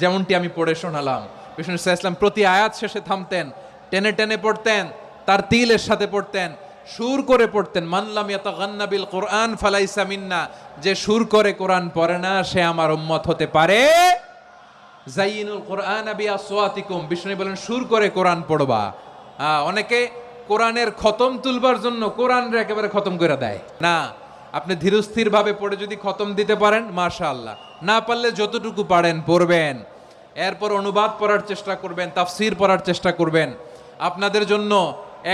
যেমনটি আমি পড়ে শোনালাম। বিষ্ণু ইসলাম প্রতি আয়াত শেষে থামতেন, টেনে টেনে পড়তেন, তার তিলের সাথে পড়তেন, সুর করে পড়তেন। মানলাম ইয়াতাগান্না বিল কোরআন ফালাইসা মিন্না, যে সুর করে কোরআন পড়ে না সে আমার উম্মত হতে পারে। জাইয়িনুল কোরআন বিআসওয়াতিকুম, বিষ্ণু বলেন সুর করে কোরআন পড়বা। অনেকে কোরআনের খতম তুলবার জন্য কোরআনরে একেবারে খতম করে দেয় না। আপনি ধীরস্থির ভাবে পড়ে যদি খতম দিতে পারেন মাশাআল্লাহ, না পারলে যতটুকু পারেন পড়বেন। এরপর অনুবাদ পড়ার চেষ্টা করবেন, তাফসির পড়ার চেষ্টা করবেন। আপনাদের জন্য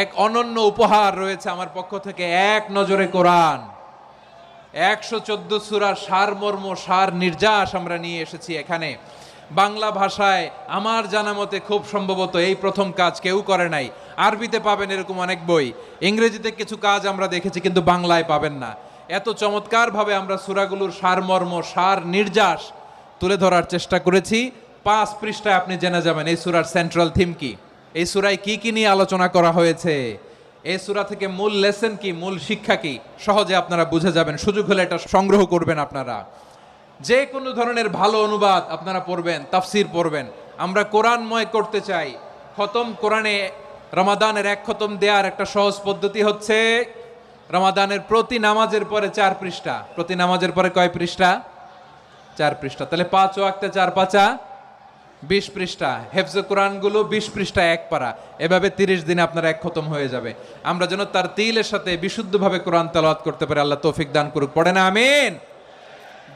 এক অনন্য উপহার রয়েছে আমার পক্ষ থেকে, এক নজরে কোরআন। 114 সূরার সারমর্ম, সার নির্যাস আমরা নিয়ে এসেছি এখানে। বাংলা ভাষায় আমার জানা মতে খুব সম্ভবত এই প্রথম কাজ, কেউ করে নাই। আরবিতে পাবেন এরকম অনেক বই, ইংরেজিতে কিছু কাজ আমরা দেখেছি, কিন্তু বাংলায় পাবেন না। এত চমৎকারভাবে আমরা সূরাগুলোর সারমর্ম, সার নির্যাস তুলে ধরার চেষ্টা করেছি। 5 পৃষ্ঠায় আপনি জেনে যাবেন এই সূরার সেন্ট্রাল থিম কি, এই সূরায় কি কি নিয়ে আলোচনা করা হয়েছে, এই সূরা থেকে মূল লেসন কি, মূল শিক্ষা কি, সহজে আপনারা বুঝে যাবেন। সুযোগ হলে এটা সংগ্রহ করবেন আপনারা। যে কোনো ধরনের ভালো অনুবাদ আপনারা পড়বেন, তাফসির পড়বেন। আমরা কোরআনময় করতে চাই। খতম কোরআনে রমাদানের 1 খতম দেওয়ার একটা সহজ পদ্ধতি হচ্ছে রমাদানের প্রতি নামাজের পরে 4 পৃষ্ঠা। প্রতি নামাজের পরে কয় পৃষ্ঠা? 4 পৃষ্ঠা। তাহলে 5 ওয়াক্তে 4 পাঁচা 20 পৃষ্ঠা। হেফজে কোরআনগুলো 20 পৃষ্ঠা 1 পারা। এভাবে 30 দিনে আপনার 1 খতম হয়ে যাবে। আমরা যেন তার তিলের সাথে বিশুদ্ধভাবে কোরআন তেলাওয়াত করতে পারি। আল্লাহ তৌফিক দান করুক। পড়ে না আমিন।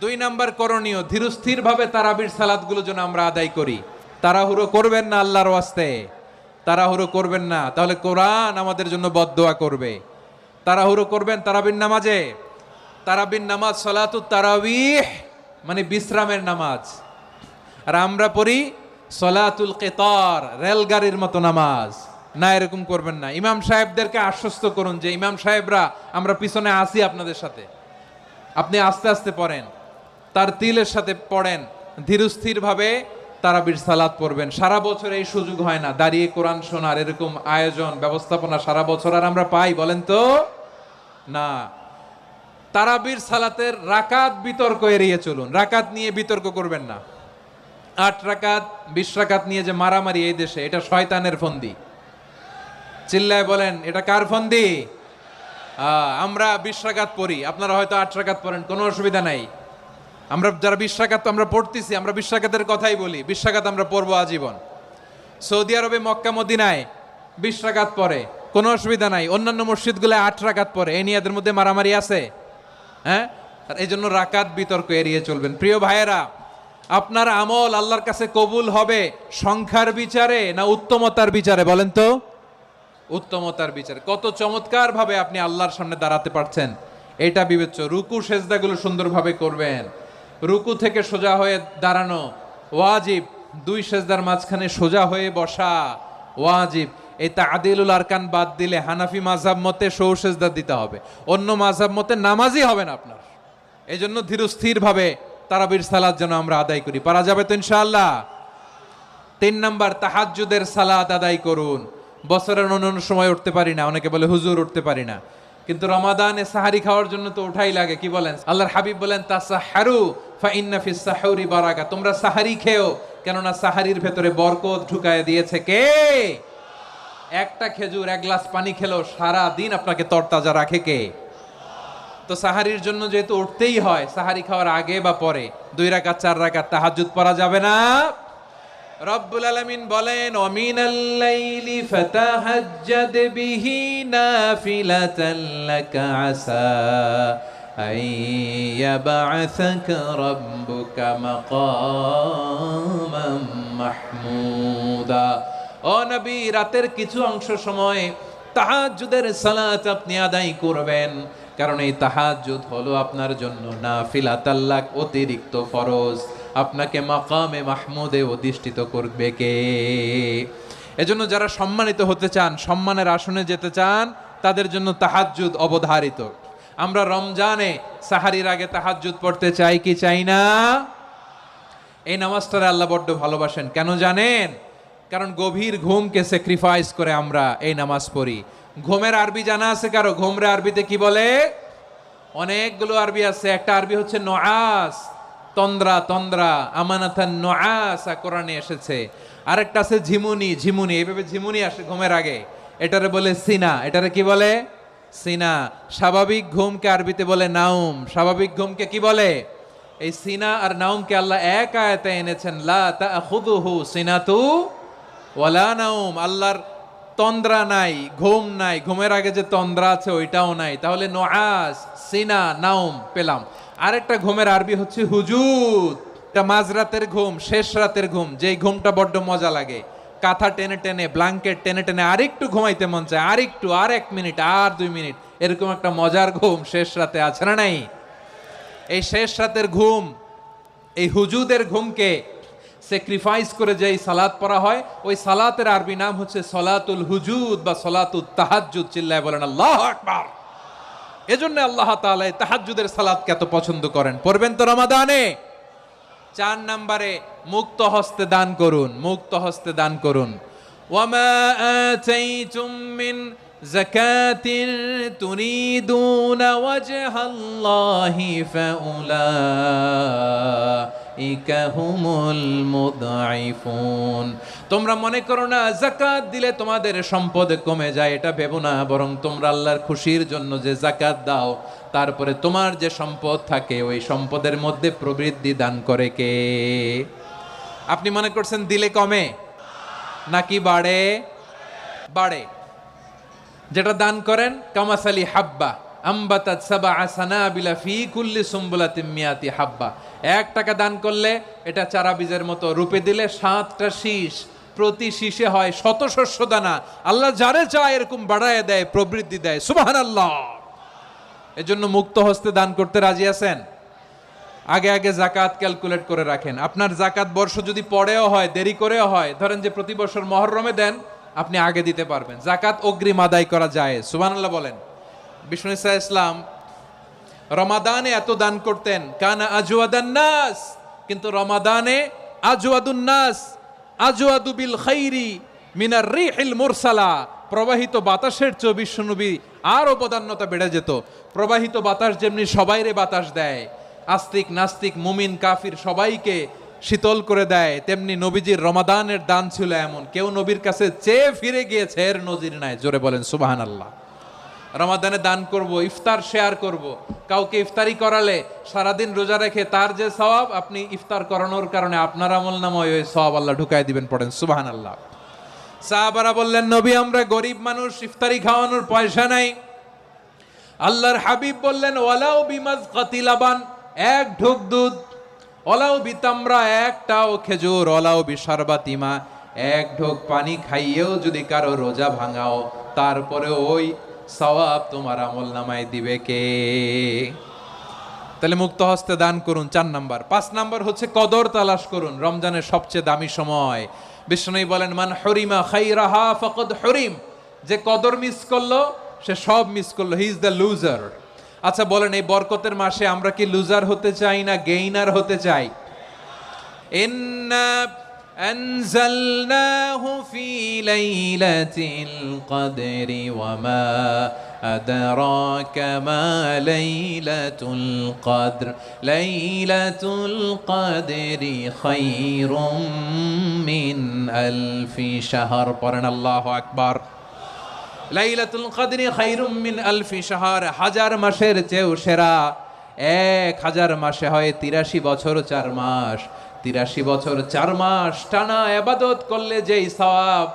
2 নাম্বার করণীয়, ধীরস্থির ভাবে তারাবির সালাতগুলো যেন আমরা আদায় করি। তাড়াহুড়ো করবেন না আল্লাহর ওয়াস্তে, তাড়াহুড়ো করবেন না, তাহলে কোরআন আমাদের জন্য বদদোয়া করবে। তাড়াহুড়ো করবেন তারাবির নামাজে। তারাবির নামাজ সালাতুত তারাবিহ মানে বিশ্রামের নামাজ। আর আমরা পড়ি সলাতুল কিতার, রেলগাড়ির মতো নামাজ। না, এরকম করবেন না। ইমাম সাহেবদেরকে আশ্বস্ত করুন যে ইমাম সাহেবরা আমরা পিছনে আসি আপনাদের সাথে, আপনি আস্তে আস্তে পড়েন, তার তিলের সাথে পড়েন, ধীরস্থির ভাবে তারাবির সালাত পড়বেন। সারা বছর এই সুযোগ হয় না দাঁড়িয়ে কোরআন শোনার, এরকম আয়োজন ব্যবস্থাপনা সারা বছর আর আমরা পাই বলেন তো না। তারাবির সালাতের রাকাত বিতর্ক এড়িয়ে চলুন। রাকাত নিয়ে বিতর্ক করবেন না। 8 রাকাত 20 রাকাত নিয়ে যে মারামারি এই দেশে, এটা শয়তানের ফন্দি। চিল্লায় বলেন এটা কার ফন্দি? আমরা 20 রাকাত পড়ি, আপনারা হয়তো 8 রাকাত পড়েন, কোনো অসুবিধা নাই। আমরা যারা 20 রাকাত আমরা পড়তেছি, আমরা 20 রাকাতের কথাই বলি। 20 রাকাত আমরা পড়বো আজীবন। সৌদি আরবে মক্কা মদিনায় 20 রাকাত পড়ে, কোনো অসুবিধা নাই। অন্যান্য মসজিদগুলোয় 8 রাকাত পড়ে। এই নিয়ে এদের মধ্যে মারামারি আছে? হ্যাঁ, এই জন্য রাকাত বিতর্ক এড়িয়ে চলবেন। প্রিয় ভাইয়েরা, আপনার আমল আল্লাহর কাছে কবুল হবে সংখ্যার বিচারে না উত্তমতার বিচারে? বলেন তো। উত্তমতার বিচারে। কত চমৎকার ভাবে আপনি আল্লাহর সামনে দাঁড়াতে পারছেন এটা বিবেচ্য। রুকু সেজদাগুলো সুন্দরভাবে করবেন। রুকু থেকে সোজা হয়ে দাঁড়ানো ওয়াজিব, দুই সেজদার মাঝখানে সোজা হয়ে বসা ওয়াজিব। এই তাদিলুল আরকান বাদ দিলে হানাফি মাযহাব মতে সৌ সেজদা দিতে হবে, অন্য মাযহাব মতে নামাজই হবে না আপনার। এই জন্য ধীরস্থির ভাবে তারাবির সালাত যেন আমরা আদায় করি। পারা যাবে তো ইনশাআল্লাহ? 3 নাম্বার, তাহাজ্জুদের সালাত আদায় করুন। বছরের অন্য সময় উঠতে পারি না, অনেকে বলে হুজুর উঠতে পারি না, কিন্তু রমাদানে সাহারি খাওয়ার জন্য তো ওঠাই লাগে। কি বলেন? আল্লাহর হাবিব বলেন তাসাহহারু ফা ইন্না ফিস সাহুরি বারাকা, তোমরা সাহারি খেও, কেননা সাহারির ভেতরে বরকত ঢুকায় দিয়েছে কে? একটা খেজুর, এক গ্লাস পানি খেলো সারা দিন আপনাকে তরতাজা রাখে কে? তো সাহারির জন্য যেহেতু উঠতেই হয়, সাহারি খাওয়ার আগে বা পরে 2 রাকাত 4 রাকাত তাহাজ্জুদ পড়া যাবে না? রব্বুল আলামিন বলেন ওয়ামিনাল লাইলি ফাতাহাজ্জাদ বিহি নাফিলাতান লাকা আসা আইয়াবআসাকা রাব্বুকা মাকামাম মাহমুদা। ও নবী, রাতের কিছু অংশ সময় তাহাজ্জুদের সালাত আপনি আদায় করবেন, কারণ এই তাহাজ্জুদ হলো আপনার জন্য নাফিলাতাল লাক, অতিরিক্ত ফরজ। আপনাকে মাকামে মাহমুদে অধিষ্ঠিত করবে কে? এজন্য যারা সম্মানিত হতে চান, সম্মানের আসনে যেতে চান, তাদের জন্য তাহাজ্জুদ অবধারিত। আমরা রমজানে সাহারির আগে তাহাজ্জুদ পড়তে চাই কি চাই না? এই নামাজটারে আল্লাহ বড্ড ভালোবাসেন। কেন জানেন? কারণ গভীর ঘুমকে স্যাক্রিফাইস করে আমরা এই নামাজ পড়ি। ঘুমের আরবি জানা আছে কারো? ঘুমরে আরবিতে কি বলে? অনেকগুলো আরবি আছে। একটা আরবি হচ্ছে নুআস, তন্দ্রা, তন্দ্রা, আমানাতান নুআসা কোরআনে এসেছে। আরেকটা আছে ঝিমুনি, ঝিমুনি, এইভাবে ঝিমুনি আসে ঘুমের আগে, এটারে বলে সিনা। এটারে কি বলে? সিনা। স্বাভাবিক ঘুমকে আরবিতে বলে নাউম। স্বাভাবিক ঘুমকে কি বলে? এই সিনা আর নাউমকে আল্লাহ এক আয়াতে এনেছেন, লা তাখুযুহু সিনাতু ওয়ালা নাউম। আল্লাহর তন্দ্রা নাই, ঘুম নাই, ঘুমের আগে যে তন্দ্রা আছে ওইটাও নাই। তাহলে নুআস, সিনা, নাউম পেলাম। আরেকটা ঘুমের আরবি হচ্ছে হুজুদ। এটা মাঝরাতের ঘুম, শেষ রাতের ঘুম, যেই ঘুমটা বড্ড মজা লাগে। কাঁথা টেনে টেনে, ব্ল্যাঙ্কেট টেনে টেনে আরেকটু ঘুমাইতে মন চায়, আরেকটু, আর 1 মিনিট, আর 2 মিনিট, এরকম একটা মজার ঘুম শেষ রাতে আছে না নাই? এই শেষ রাতের ঘুম, এই হুজুদের ঘুমকে স্যাক্রিফাইস করে যেই সালাত পড়া হয়, ওই সালাতের আরবি নাম হচ্ছে সলাতুল হুজুদ বা সলাতুত তাহাজ্জুদ। চিল্লায় বলেন আল্লাহু আকবার। এজন্য আল্লাহ তাআলা এই তাহাজ্জুদের সালাতকে এত পছন্দ করেন। পড়বেন তো রমাদানে। 4 নম্বরে মুক্ত হস্তে দান করুন, মুক্ত হস্তে দান করুন। ওয়ামা আতাইতুম মিন যাকাতিন তুরিদুনা ওয়াজহাল্লাহি ফাউলাইকা হুমুল মুদঈফুন। তোমরা মনে করো না যাকাত দিলে তোমাদের সম্পদ কমে যায়, এটা ভেবো না, বরং তোমরা আল্লাহর খুশির জন্য যে যাকাত দাও, তারপরে তোমার যে সম্পদ থাকে ওই সম্পদের মধ্যে প্রবৃদ্ধি দান করে কে? আপনি মনে করছেন দিলে কমে নাকি বাড়ে? বাড়ে। যেটা দান করেন কামাসালি হাব্বা আম্বাতাত সাবআ সানাবিলা ফি কুল্লি সুম্বুলাতিন মিয়াতি হাব্বা। 1 টাকা দান করলে এটা চারা বীজের মতো, রূপে দিলে 7টা শীষ, প্রতি শীষে হয় 100 শস্য দানা। আল্লাহ যারে চায় এরকম বাড়ায় দেয়, প্রবৃদ্ধি দেয়। সুবহানাল্লাহ। এজন্য মুক্ত হস্তে দান করতে রাজি আছেন? আগে আগে যাকাত ক্যালকুলেট করে রাখেন। আপনার যাকাত বর্ষ যদি পরেও হয়, দেরি করেও হয়, ধরেন যে প্রতি বছর মুহররমে দেন, আপনি আগে দিতে পারবেন। যাকাত অগ্রিম আদায় করা যায়। সুবহানাল্লাহ বলেন। বিষ্ণু ইসা ইসলাম রমাদানে এত দান করতেন, কানা আজওয়াদান নাস, কিন্তু রমাদানে আজওয়াদুন নাস আজওয়াদু বিল খাইরি মিনার রিহিল মুরসালা। প্রবাহিত বাতাসের চেয়ে বিশ্বনবী আরো বদান্যতা বেড়ে যেত। প্রবাহিত বাতাস যেমনি সবাইরে বাতাস দেয়, আস্তিক নাস্তিক মুমিন কাফির সবাইকে শীতল করে দেয়, তেমনি নবীজির রমাদানের দান ছিল এমন, কেউ নবীর কাছে চেয়ে ফিরে গিয়েছে এর নজির নাই। জোরে বলেন সুবহানাল্লাহ। রমাদানে দান করব, ইফতার শেয়ার করব। কাউকে ইফতারি করালে সারাদিন রোজা রেখে তার যে সওয়াব, আপনি ইফতার করানোর কারণে আপনার আমলনামায় ওই সওয়াব আল্লাহ ঢুকায় দিবেন। পড়েন সুবহানাল্লাহ। সাহাবারা বললেন নবী আমরা গরিব মানুষ, ইফতারি খাওয়ানোর পয়সা নাই। আল্লাহর হাবিব বললেন ওয়ালাউ বিমাজকাতি লাবান, 1 ঢোক দুধ, ওয়ালাউ বিতামরা, 1টাও খেজুর, ওয়ালাউ বিশারবাতিমা, 1 ঢোক পানি খাইয়েও যদি কারো রোজা ভাঙাও, তারপরে ওই সওয়াব তোমার আমল নামায় দিবে কে? তাহলে মুক্ত হস্তে দান করুন 4 নাম্বার। 5 নাম্বার হচ্ছে কদর তালাশ করুন। রমজানের সবচেয়ে দামি সময়। বিষ্ণু বলেন, মান হরিমা খাইরাহা ফাকাদ হরিম, যে কদর মিস করলো সে সব মিস করলো, হি ইজ দ্য লুজার। আচ্ছা বলেন, এই বরকতের মাসে আমরা কি লুজার হতে চাই না গেইনার হতে চাই? ইন্না আনজালনাহু ফি লাইলাতিল কদরি ওয়া মা আদরাকা মা লাইলাতুল কদর লাইলাতুল কদরি খায়রুম মিন আলফি শাহর। পড়েন আল্লাহু আকবার। লাইলাতুল কদরি খায়রুম মিন আলফি শাহর, হাজার মাসের চেয়েও সেরা। 1000 মাসে হয় 83 বছর 4 মাস। 83 বছর 4 মাস টানা ইবাদত করলে যেই সওয়াব,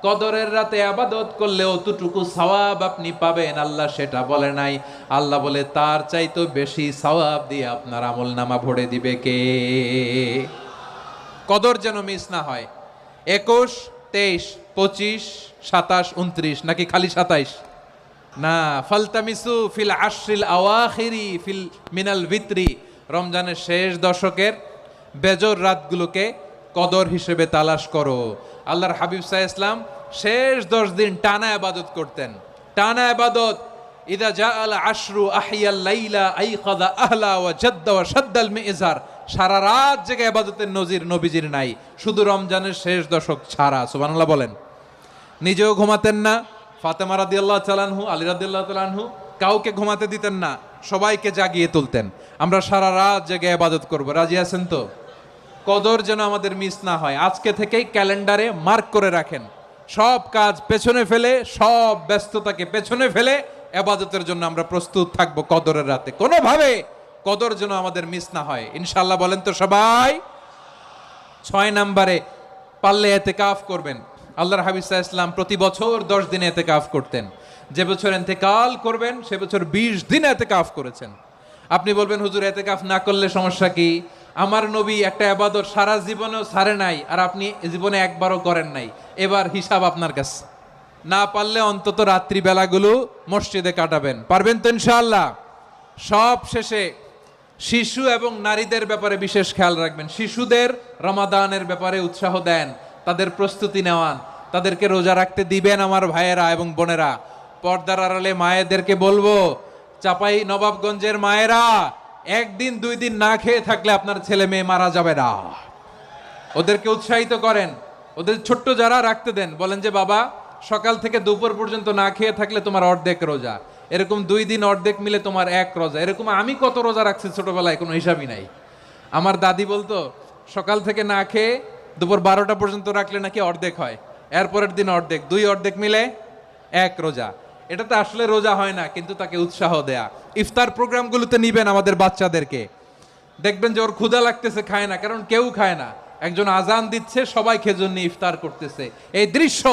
কদরের রাতে ইবাদত করলে অতটুকু সওয়াব আপনি পাবেন, আল্লাহ সেটা বলে নাই। আল্লাহ বলে তার চাইতো বেশি সওয়াব দিয়ে আপনার আমলনামা ভরে দিবে কে? কদর যেন মিস না হয়। 21, 23, 25, 27, 29 নাকি খালি 27? না, ফালতামিসু ফিল আশরিল আওয়াখিরি ফিল মিনাল ভিতরি, রমজানের শেষ দশকের বেজর রাতগুলোকে কদর হিসেবে তালাশ করো। আল্লাহর হাবিব সাল্লাল্লাহু আলাইহি ওয়াসাল্লাম শেষ 10 দিন টানা ইবাদত করতেন, টানা ইবাদত। ইদা জাআল আশরু আহিয়াল লাইলা আইকাযা আহলা ওয়া জাদ্দা ওয়া শাদ্দাল মিজার, সারা রাত জেগে ইবাদতের নজির নবীজির নাই, শুধু রমজানের শেষ দশক ছাড়া। সুবহানাল্লাহ বলেন। নিজেও ঘুমাতেন না, ফাতেমা রাদিয়াল্লাহু তাআলা আনহু, আলী রাদিয়াল্লাহু তাআলা আনহু কাউকে ঘুমাতে দিতেন না, সবাইকে জাগিয়ে তুলতেন। আমরা সারা রাত জেগে ইবাদত করব, রাজি আছেন তো? কদর যেন আমাদের মিস না হয়। আজকে থেকেই ক্যালেন্ডারে মার্ক করে রাখেন, সব কাজ পেছনে ফেলে, সব ব্যস্ততাকে পেছনে ফেলে ইবাদতের জন্য আমরা প্রস্তুত থাকবো কদরের রাতে। কোনোভাবে কদর যেন আমাদের মিস না হয়, ইনশাআল্লাহ। বলেন তো সবাই। 6 নম্বরে পারলে ইতিকাফ করবেন। আল্লাহর হাবিব সাল্লাল্লাহু আলাইহি ওয়াসাল্লাম প্রতি বছর 10 দিন ইতিকাফ করতেন। যে বছর ইন্তেকাল করবেন সে বছর 20 দিন ইতিকাফ করেছেন। আপনি বলবেন, হুজুর ইতিকাফ না করলে সমস্যা কি? আমার নবী একটা ইবাদত সারা জীবনেও ছাড়ে নাই, আর আপনি জীবনে একবারও করেন নাই। এবার হিসাব আপনার কাছে। না পারলে অন্তত রাত্রি বেলাগুলো মসজিদে কাটাবেন। পারবেন তো ইনশাআল্লাহ? সব শেষে শিশু এবং নারীদের ব্যাপারে বিশেষ খেয়াল রাখবেন। শিশুদের রমাদানের ব্যাপারে উৎসাহ দেন, তাদের প্রস্তুতি নেওয়ান, তাদেরকে রোজা রাখতে দিবেন। আমার ভাইয়েরা এবং বোনেরা, পর্দার আড়ালে মায়েদেরকে বলবো, চাপাই নবাবগঞ্জের মায়েরা, 1 দিন 2 দিন না খেয়ে থাকলে আপনার ছেলে মেয়ে মারা যাবে না। ওদেরকে উৎসাহিত করেন, ওদের ছোট্ট যারা রাখতে দেন, বলেন যে বাবা সকাল থেকে দুপুর পর্যন্ত না খেয়ে থাকলে তোমার অর্ধেক রোজা, এরকম 2 দিন অর্ধেক মিলে তোমার 1 রোজা। এরকম আমি কত রোজা রাখছি ছোটবেলায়, কোনো হিসাবই নাই। আমার দাদি বলতো সকাল থেকে না খেয়ে দুপুর 12টা পর্যন্ত রাখলে নাকি অর্ধেক হয়, এরপরের দিন অর্ধেক, 2 অর্ধেক মিলে 1 রোজা। এটা তো আসলে রোজা হয় না, কিন্তু তাকে উৎসাহ দেয়া। ইফতার প্রোগ্রামগুলোতে নিবেন আমাদের বাচ্চাদেরকে, দেখবেন যে ওর ক্ষুধা লাগতেছে, খায় না, কারণ কেউ খায় না। একজন আজান দিচ্ছে, সবাই খেজুর নিয়ে ইফতার করতেছে। এই দৃশ্য,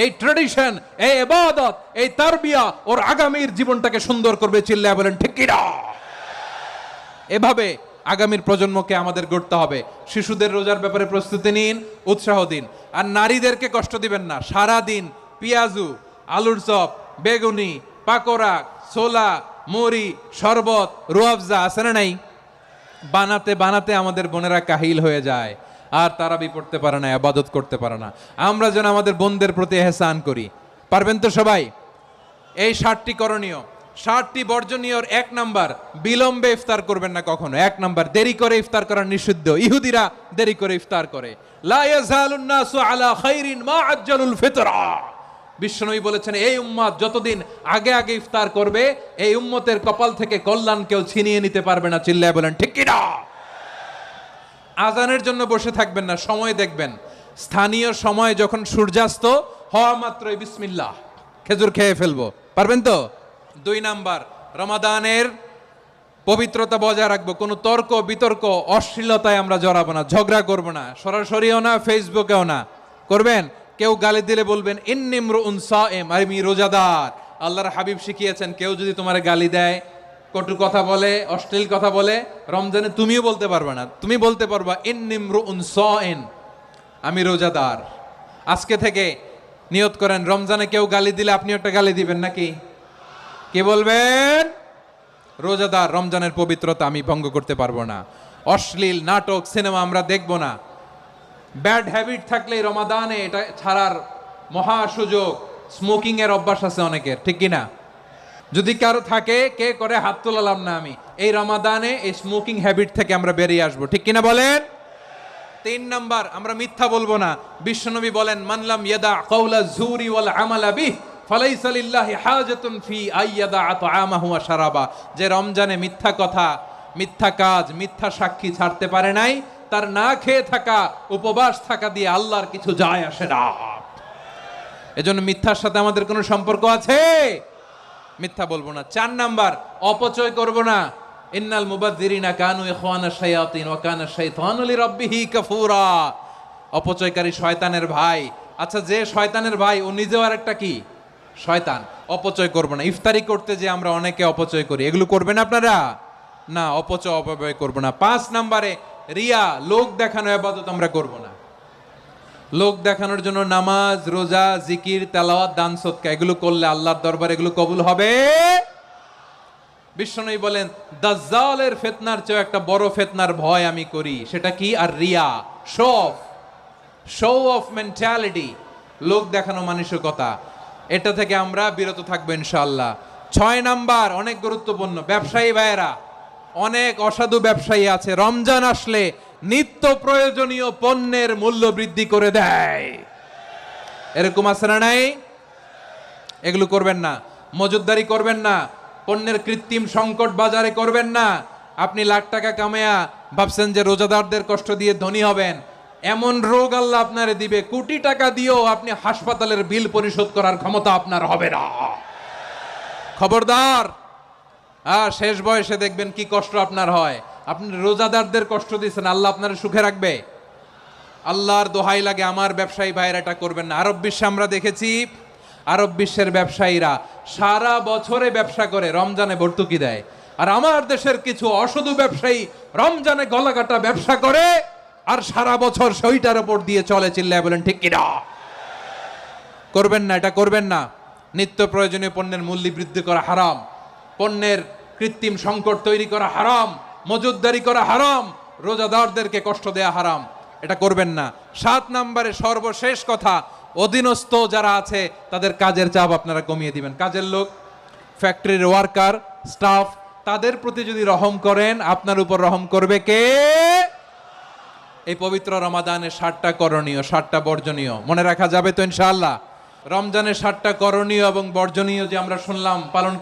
এই ট্রেডিশন, এই ইবাদত, এই তারবিয়া ওর আগামীর জীবনটাকে সুন্দর করবে। চিল্লায়া বলেন ঠিক কি না? এভাবে আগামীর প্রজন্মকে আমাদের গড়তে হবে। শিশুদের রোজার ব্যাপারে প্রস্তুতি নিন, উৎসাহ দিন। আর নারীদেরকে কষ্ট দিবেন না। সারা দিন পেঁয়াজু, আলুর চপ, বেগুনি, পাকোড়া, ছোলা, মুড়ি, শরবত, রুয়াবজা আছে না নাই, বানাতে বানাতে আমাদের বোনেরা কাহিল হয়ে যায়, আর তারাবি পড়তে পারে না, ইবাদত করতে পারে না। আমরা যেন আমাদের বোনদের প্রতি ইহসান করি। পারবেন তো সবাই? এই 7টি করণীয়, 7টি বর্জনীয়র 1 নাম্বার, বিলম্বে ইফতার করবেন না কখনো। 1 নাম্বার, দেরি করে ইফতার করা নিষিদ্ধ। ইহুদিরা দেরি করে ইফতার করে। লা ইয়াজালুন নাসু আলা খাইরিন মা আজ্জালুল ফিতরা। বিশ্বনবী বলেছেন, এই উম্মত যতদিন আগে আগে ইফতার করবে, এই উম্মতের কপাল থেকে কল্যাণ কেউ ছিনিয়ে নিতে পারবে না। চিল্লায় বলেন ঠিক কি না? আজানের জন্য বসে থাকবেন না, সময় দেখবেন। স্থানীয় সময় যখন সূর্যাস্ত হওয়া মাত্রই বিসমিল্লাহ, খেজুর খেয়ে ফেলবো। পারবেন তো? 2 নাম্বার, রমাদানের পবিত্রতা বজায় রাখবো। কোনো তর্ক বিতর্ক অশ্লীলতায় আমরা জড়াবো না, ঝগড়া করবো না, সরাসরিও না, ফেসবুকেও না। করবেন? কেউ গালি দিলে বলবেন ইন্নিমরুউন সায়েম, আমি রোজাদার। আল্লাহর হাবিব শিখিয়েছেন, কেউ যদি তোমার গালি দেয়, কটু কথা বলে, অশ্লীল কথা বলে, রমজানে তুমিও বলতে পারবে না। তুমি বলতে পারবা ইন্নিমরুউন সায়েম, আমি রোজাদার। আজকে থেকে নিয়ত করেন, রমজানে কেউ গালি দিলে আপনি একটা গালি দিবেন নাকি? কে বলবেন? রোজাদার। রমজানের পবিত্রতা আমি ভঙ্গ করতে পারবো না। অশ্লীল নাটক সিনেমা আমরা দেখব না। ব্যাড হ্যাবিট থাকলে রমাদানে এটা ছাড়ার মহা সুযোগ। স্মোকিং এর অভ্যাস আছে অনেকের, ঠিক কিনা? যদি কারো থাকে, কে করে হাত তোলালাম না আমি, এই রমাদানে এই স্মোকিং হ্যাবিট থেকে আমরা বেরিয়ে আসবো, ঠিক কিনা বলেন? 3 নাম্বার, আমরা মিথ্যা বলবো না। বিশ্বনবী বলেন, মানলাম ইয়াদা কাওলা যুরি ওয়াল আমালা বিহ ফালাইসা লিল্লাহি হাজাতুন ফি আইয়াদা তাআমাহু ওয়া শারাবা। যে রমজানে মিথ্যা কথা, মিথ্যা কাজ, মিথ্যা সাক্ষী ছাড়তে পারে নাই, তার না খেয়ে থাকা, উপবাস থাকা দিয়ে আল্লাহর কিছু যায় আসে না। এজন্য মিথ্যার সাথে আমাদের কোনো সম্পর্ক আছে? মিথ্যা বলবো না। 4 নাম্বার, অপচয় করব না। ইন্নাল মুবাযযিরিনা কানু ইখওয়ানাশ শায়াতিন ওয়া কানা শাইতানু লিরাব্বিহি কাফুরা। অপচয়কারী শয়তানের ভাই। আচ্ছা, যে শয়তানের ভাই ও নিজেও আরেকটা কি? শয়তান। অপচয় করব না। ইফতারি করতে যে আমরা অনেকে অপচয় করি, এগুলো করবেন আপনারা? না, অপব্যয় করব না। 5 নাম্বারে, রিয়া, লোক দেখানো ইবাদত আমরা করব না। লোক দেখানোর জন্য নামাজ, রোজা, জিকির, তেলাওয়াত, দান, সদকা এগুলো করলে আল্লাহর দরবারে এগুলো কবুল হবে? বিশ্বনবী বলেন, দাজ্জালের ফিতনার চেয়ে একটা বড় ফিতনার ভয় আমি করি। সেটা কি? আর রিয়া, শো অফ মেন্টালিটি, লোক দেখানো মানসিকতা। এটা থেকে আমরা বিরত থাকবো ইনশাআল্লাহ। 6 নাম্বার, অনেক গুরুত্বপূর্ণ। ব্যবসায়ী ভাইয়েরা, অনেক অসাধু ব্যবসায়ী আছে, রমজান আসলে নিত্য প্রয়োজনীয় পণ্যের মূল্য বৃদ্ধি করে দেয়। এরকম আছে না নাই? এগুলো করবেন না। মজুদদারি করবেন না। পণ্যের কৃত্রিম সংকট বাজারে করবেন না। আপনি লাখ টাকা কামায়া ভাবছেন যে রোজাদারদের কষ্ট দিয়ে ধনী হবেন। এমন রোগ আল্লাহ আপনারে দিবে, কোটি টাকা দিয়েও আপনি হাসপাতালের বিল পরিশোধ করার ক্ষমতা আপনার হবে না। খবরদার। শেষ বয়সে দেখবেন কি কষ্ট আপনার হয়। আপনি রোজাদারদের কষ্ট দিচ্ছেন, আল্লাহ আপনার সুখে রাখবে? আল্লাহর দোহাই লাগে, আমার ব্যবসায়ী ভাইয়েরা এটা করবেন না। আরব বিশ্বে আমরা দেখেছি, আরব বিশ্বের ব্যবসায়ীরা সারা বছরে ব্যবসা করে, রমজানে ভর্তুকি দেয়। আর আমার দেশের কিছু অসাধু ব্যবসায়ী রমজানে গলাকাটা ব্যবসা করে আর সারা বছর সইটার উপর দিয়ে চলে। চিল্লায় বলেন ঠিক কিনা? করবেন না, এটা করবেন না। নিত্য প্রয়োজনীয় পণ্যের মূল্য বৃদ্ধি করা হারাম, পণ্যের কৃত্রিম সংকট তৈরি করা হারাম, মজুদদারি করা হারাম, রোজাদারদেরকে কষ্ট দেয়া হারাম। এটা করবেন না। 7 নাম্বারে সর্বশেষ কথা, অধীনস্থ যারা আছে তাদের কাজের চাপ আপনারা কমিয়ে দিবেন। কাজের লোক, ফ্যাক্টরির ওয়ার্কার, স্টাফ, তাদের প্রতি যদি রহম করেন, আপনার উপর রহম করবে কে? এই পবিত্র রমাদানের 7টা করণীয়, 7টা বর্জনীয় মনে রাখা যাবে তো ইনশাআল্লাহ? রমজানের 7টা করণীয় এবং বর্জনীয় যে আমরা শুনলাম, পালন